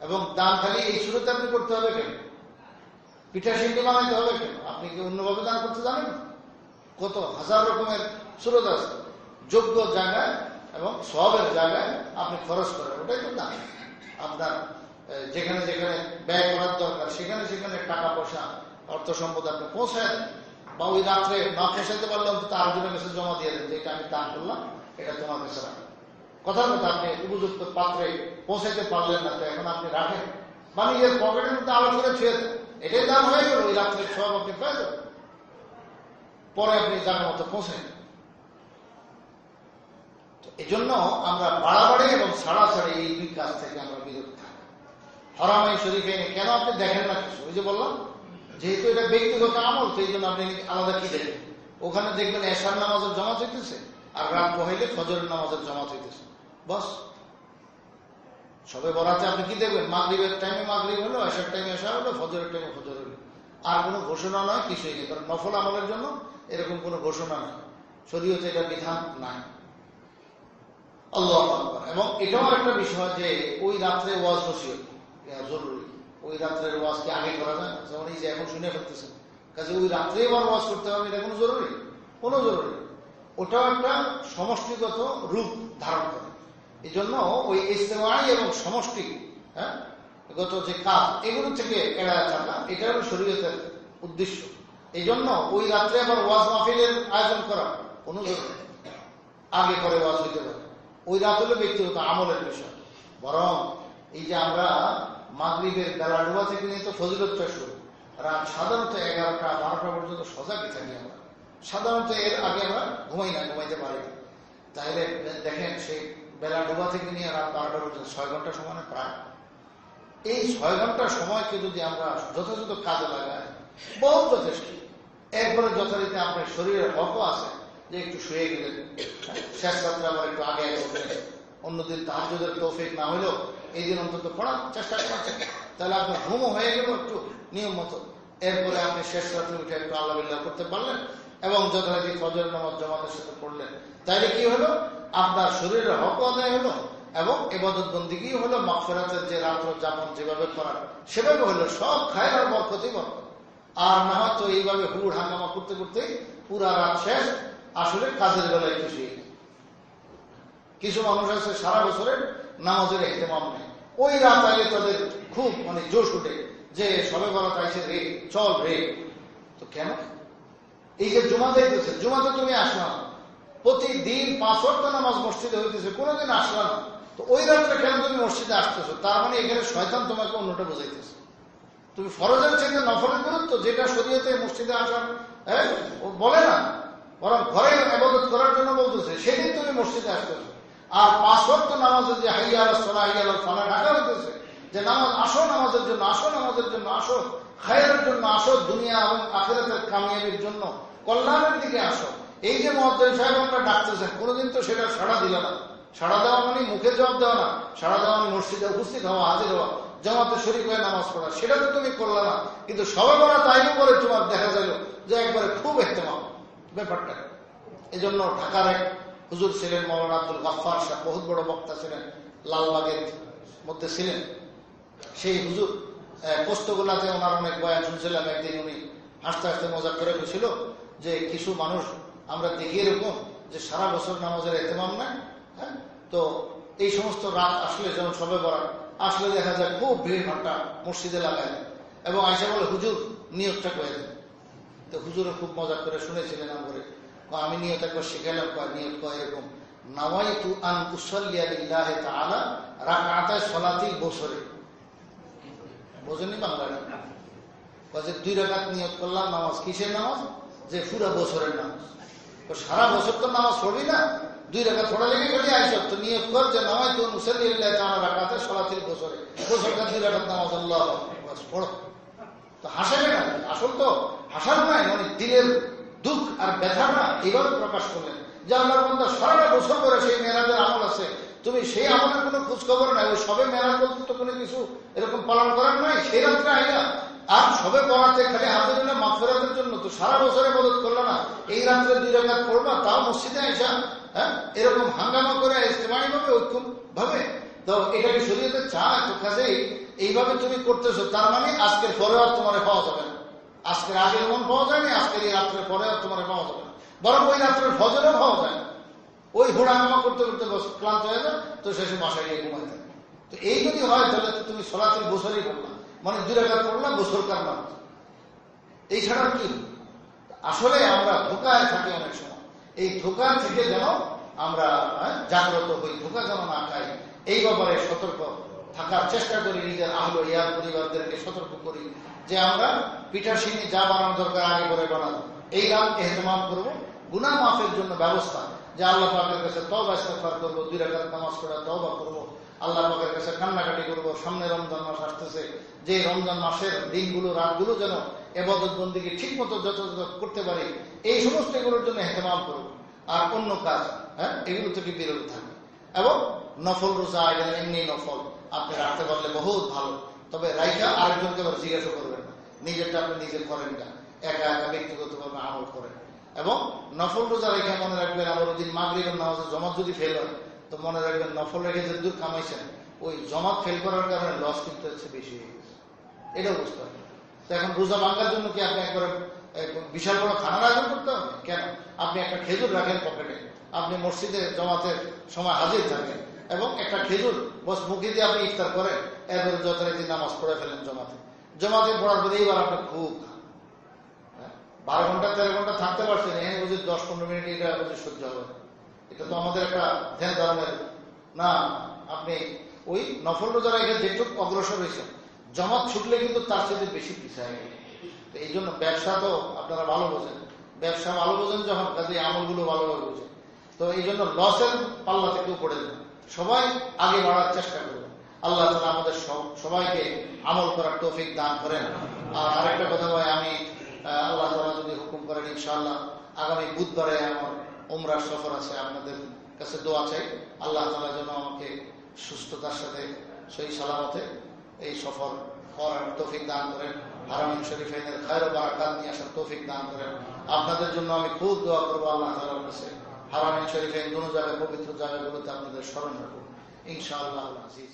এবং দান খালি এই শুরুতে আপনি করতে হবে কেন? পিঠা সিন্ধি বানাইতে হবে কেন? আপনি কি অন্যভাবে দান করতে জানেন? কত হাজার রকমের সুরত আছে। যোগ্য জায়গায় এবং সবের জায়গায় আপনি খরচ করেন, ওটাই তো দান। আপনার যেখানে যেখানে ব্যয় করার দরকার সেখানে সেখানে টাকা পয়সা, অর্থ সম্পদ আপনি পৌঁছায় দেন। বা ওই রাত্রে না পৌঁছাইতে পারলাম তো আরেকজনের কাছে জমা দিয়ে দেন যে এটা আমি দান করলাম, এটা তোমার কাছে রাখেন। কথার কথা, আপনি উপযুক্ত পাত্রে পৌঁছাইতে পারলেন না, তো এখন আপনি রাখেন বা নিজের পকেটের মধ্যে আলো করে ছুঁয়ে দেন, এটাই দান হয়ে গেল। ওই রাত্রে সব আপনি পেয়ে যাবেন, পরে আপনি জানার মতো পৌঁছাই। এই জন্য আমরা বাড়াবাড়ি এবং ছাড়াছাড়ি এই দুই কাজ থেকে আমরা বিরত থাকি। হারামাই শরীফে কেন আপনি দেখেন না কিছু? ওই যে বললাম, যেহেতু এটা ব্যক্তিগত আমল, তো এই জন্য আপনি আলাদা কি দেখেন? ওখানে দেখবেন এশার নামাজের জমাত হইতেছে, আর রাত পহাইলে ফজরের নামাজের জমাত হইতেছে, বস। সবে বরাতে আপনি কি দেখবেন? মাগরিবের টাইমে মাগরিব হলো, এশার টাইমে এশা হলো, ফজরের টাইমে ফজর হলো। আর কোনো ঘোষণা নয়, কিছুই নেই। কারণ নফল আমলের জন্য এরকম কোনো ঘোষণা নেই, শরীয়তে এটা বিধান নাই। আল্লাহু আকবার। এবং এটাও একটা বিষয় যে ওই রাত্রে ওয়াজ নসিহত জরুরি। ওই রাত্রের ওয়াজ কি আগে করা যায়? যেমন এই যে এখন শুনে ফেলতেছেন, কাজে ওই রাত্রে আবার ওয়াজ করতে হবে, এটা কোনো জরুরি? কোনো জরুরি। ওটাও একটা সমষ্টিগত রূপ ধারণ করে। এই জন্য ওই ইজতেমাই এবং সমষ্টিগত যে কাজ, এগুলো থেকে এড়ায় থাকা, এটা হলো শরীয়তের উদ্দেশ্য। এই জন্য ওই রাত্রে আবার ওয়াজ মাহফিলের আয়োজন করা কোনো জরুরি। আগে করে ওয়াজ হইতে পারে, ওই রাত হলো ব্যক্তিগত আমলের বিষয়। বরং এই যে আমরা মাগরিবের বেলা ডোবা থেকে নিয়ে তো ফজিলতটা শুরু, রাত সাধারণত 11টা 12টা পর্যন্ত সজাগই থাকি আমরা। সাধারণত এর আগে আমরা ঘুমাই না, ঘুমাইতে পারি। তাহলে দেখেন সেই বেলা ডোবা থেকে নিয়ে রাত 12টা পর্যন্ত 6 ঘন্টা সময় প্রায়। এই 6 ঘন্টা সময়কে যদি আমরা যথাযথ কাজে লাগাই, বহু যথেষ্ট। এরপরে যথারীতি আপনার শরীরের হকও আছে, যে একটু শুয়ে গেলেন, শেষ রাত্রে আবার একটু আগে আগে উঠলেন, অন্যদিন তাহাজ্জুদের তৌফিক না হলেও এই দিন অন্তত পড়ার চেষ্টা করছেন, তাহলে আপনার ঘুমও হয়ে গেল একটু নিয়ম মতো। এরপরে আপনি শেষ রাত্রে উঠে একটু আল্লাহ বিল্লাহ করতে পারলেন এবং যথারীতি ফজরের নামাজ জামাতের সাথে পড়লেন, তাইলে কি হলো, আপনার শরীরের হক আদায় হলো এবং ইবাদত বন্দেগী হলো, মাগফিরাতের যে রাত্র যাপন যেভাবে করার সেভাবে হলো, সব খায়ের আর বরকতই বরকত। আর না হয়তো এইভাবে হুড় হাঙ্গামা করতে করতে পুরা রাত শেষ, আসলে কাজের বেলায় খুশি। কিছু মানুষ আছে সারা বছরের নামাজের ইহতিমাম নেই, ওই রাত আগে তাদের খুব জোশ উঠে যে সবে বরাত আইছে রে, চল রে। তো কেন? এই যে জুমা দেখতেছে, জুমাতে তুমি আসলা না, প্রতিদিন 5 ওয়াক্ত নামাজ মসজিদে হইতেছে, কোনোদিন আসলা না, তো ওই রাত্রে কেন তুমি মসজিদে আসতেছো? তার মানে এখানে শয়তান তোমাকে অন্যটা বোঝাইতেছে। তুমি ফরজের চাইতে নফলের গুরুত্ব, যেটা শরীয়তে মসজিদে আসার বলে না, বরং ঘরে ইবাদত করার জন্য বলতেছে, সেদিন তুমি মসজিদে আসতেছো। আর 5 ওয়াক্ত নামাজে যে হাইয়া আলাস সালাহ হাইয়া আলাস ফালাহ ডাকা হইতেছে, যে নামাজ আসো, নামাজের জন্য আসো, নামাজের জন্য আসো, খায়রের জন্য আসো, দুনিয়া এবং আখিরাতের কামিয়াবির জন্য, কল্যাণের দিকে আসো, এই যে মুয়াজ্জিন সাহেব আমরা ডাকতেছেন, কোনোদিন তো সেটা সাড়া দিল না। সাড়া দেওয়া মানে মুখে জবাব দেওয়া না, সাড়া দেওয়া মানে মসজিদে উপস্থিত হওয়া, হাজির হওয়া, জামাতে শরীক হয়ে নামাজ পড়া, সেটা তো তুমি করলে না। কিন্তু সবে বরাত তাইও করে তোমার দেখা গেল যে একবারে খুব ইহতিমাম ব্যাপারটা। এই জন্য ঢাকার এক হুজুর ছিলেন মওলানা আব্দুল গাফফার সাহেব, বহুত বড় বক্তা ছিলেন, লালবাগের মধ্যে ছিলেন। সেই হুজুর পোস্তগোলাতে ওনার অনেক বয়ান শুনছিলাম, একদিন উনি হাসতে হাসতে মজা করে বলছিল যে কিছু মানুষ আমরা দেখি এরকম যে সারা বছর নামাজের ইহতিমাম নাই, হ্যাঁ, তো এই সমস্ত রাত আসলে যেমন সবে বরাত আসলে দেখা যায় খুব ভিড় ভাট্টা মসজিদে লাগায় এবং আয়সা বলে হুজুর নিয়তটা করে দেন। তো হুজুরে খুব মজা করে শুনেছিলেন আমরে, আমি নিয়ত একবার শিখাইলাম, নিয়ত কয় এরকম, নাওয়াইতু আন উসাল্লিয়া লিল্লাহি তাআলা রাকাতায় সলাতিল বছরে। বোঝেননি বাংলায়? যে 2 রাকাত নিয়ত করলাম নামাজ, কিসের নামাজ? যে পুরা বছরের নামাজ। তো সারা বছর তো নামাজ পড়বি না, 2 রাকাত পড়া লেগে খালি আইসব, তো নিয়ত কর যে নাওয়াইতু আন উসাল্লিয়া লিল্লাহি তাআলা রাকাতায় সলাতিল বছরে, বছরকার 2 রাকাত নামাজ আল্লাহ বাস পড়ো। তো হাসাবে না, আসল তো হাসার নয়, দিলের দুঃখ আর ব্যথাটা এইভাবে প্রকাশ করলেন যে আল্লাহর বান্দা সারাটা বছর করে সেই মেরাজের আমল আছে, তুমি সেই আমলের কোনো খোঁজ খবর নাই, ওই সবে মেরাজ বলতে তো কোনো কিছু এরকম পালন করার নাই, সেই রাত্রে আইলা আর সবে পড়াতে খালি হাতে দিলে মাগফিরাতের জন্য, তো সারা বছরে মদত করলো না, এই রাত্রে 2 রাকাত পড়বা, তাও মসজিদে আইসা, হ্যাঁ, এরকম হাঙ্গামা করে ইজতিমাই ভাবে, ঐক্য ভাবে, তো এটাকে শরীয়তে চায়। তো কাজেই এইভাবে তুমি করতেছো, তার মানে আজকের পরে আর তোমার পাওয়া যাবে না, আজকের আগে যেমন পাওয়া যায়নি, আজকের এই রাত্রের পরে আর তোমার পাওয়া যাবে না, বরং ওই রাত্রের ফজরও পাওয়া যায় না। ওই হুড়াহাঙ্গামা করতে করতে ক্লান্ত হয়ে যায়, তো শেষে বাসায় গিয়ে ঘুমাই থাকে। তো এই যদি হয় তাহলে তো তুমি সলাতুল বছরই পড়লাম, 2 রাকাত পড়লাম বছরকার নামাজ, এই ছাড়া কি? আসলে আমরা ধোকায় থাকি অনেক সময়, এই ধোকা থেকে যেন আমরা জাগ্রত হই, ধোকা যেন না খাই, এই ব্যাপারে সতর্ক থাকার চেষ্টা করি, নিজের আহলো ইয়ার পরিবারদেরকে সতর্ক করি যে আমরা পিঠাসিনী যা বানানো দরকার আগে করে বানাবো, এই রাত ইহতিমাম করবো, গুনাহ মাফের জন্য ব্যবস্থা, যে আল্লাহ পাকের কাছে তওবা ইস্তেগফার করবো, 2 রাকাত নামাজ পড়ে তওবা করবো, আল্লাহ পাকের কাছে কান্নাকাটি করবো। সামনে রমজান মাস আসতেছে, যে রমজান মাসের দিনগুলো রাতগুলো যেন ইবাদত বন্দেগী ঠিক মতো যথাযথ করতে পারি, এই সমস্ত এগুলোর জন্য ইহতিমাম করবো। আর অন্য কাজ, হ্যাঁ, এগুলো থেকে বিরত থাকবে। এবং নফল রোজা, এটা এমনি নফল, আপনি রাখতে পারলে বহুত ভালো, তবে রাইখা আরেকজনকে আবার জিজ্ঞাসা করবেন না, নিজেরটা আপনি নিজে করেন না, একা একা ব্যক্তিগতভাবে আমল করেন। এবং নফল রোজা রেখে মনে রাখবেন, আবার ওই দিন মাগরিবের নামাজে জমাত যদি ফেল হয়, তো মনে রাখবেন নফল রেখে যে দূর কামাইছেন, ওই জমাত ফেল করার কারণে লস কিন্তু হচ্ছে বেশি হয়ে গেছে, এটাও বুঝতে হবে। তো এখন রোজা ভাঙার জন্য কি আপনি একবারে বিশাল বড় খানার আয়োজন করতে হবে? কেন? আপনি একটা খেজুর রাখেন পকেটে, আপনি মসজিদে জমাতের সময় হাজির থাকেন এবং একটা খেজুর বস মুখে দিয়ে আপনি ইফতার করেন, এরপরে যথারীতি নামাজ পড়ে ফেলেন জমাতে। জমাতে পড়ার পরে এইবার আপনি খুব 12 ঘন্টা 13 ঘন্টা থাকতে পারছেন, এখানে বুঝি 10-15 মিনিট এটা বুঝি সহ্য হবে, এটা তো আমাদের একটা ধ্যান ধারণের না। আপনি ওই নফল রোজা রেখে যেটুকু অগ্রসর হয়েছেন, জমাত ছুটলে কিন্তু তার সাথে বেশি পিছায় গেল। তো এই জন্য ব্যবসা তো আপনারা ভালো বোঝেন, ব্যবসা ভালো বোঝেন যখন, কাজে আমলগুলো ভালোভাবে বোঝেন। তো এই জন্য লসের পাল্লা থেকেও পড়ে যান, সবাই আগে বাড়ার চেষ্টা করবেন। আল্লাহ তাআলা আমাদের সবাইকে আমল করার তৌফিক দান করেন। আর আরেকটা কথা ভাই, আমি আল্লাহ তাআলা যদি হুকুম করেন ইনশাআল্লাহ আগামী বুধবারে আমার উমরার সফর আছে, আপনাদের কাছে দোয়া চাই আল্লাহ তাআলা যেন আমাকে সুস্থতার সাথে সহি সালামতে এই সফর করার তৌফিক দান করেন, হারামিন শরীফাইনের খায়র ও বারাকাত নিয়ে আসার তৌফিক দান করেন। আপনাদের জন্য আমি খুব দোয়া করবো আল্লাহ তাআলার কাছে, হারামিন শরীফাইন দুটো জায়গায় পবিত্র জায়গাগুলোতে আপনাদের স্মরণ রাখুন ইনশাআল্লাহ আজিজ।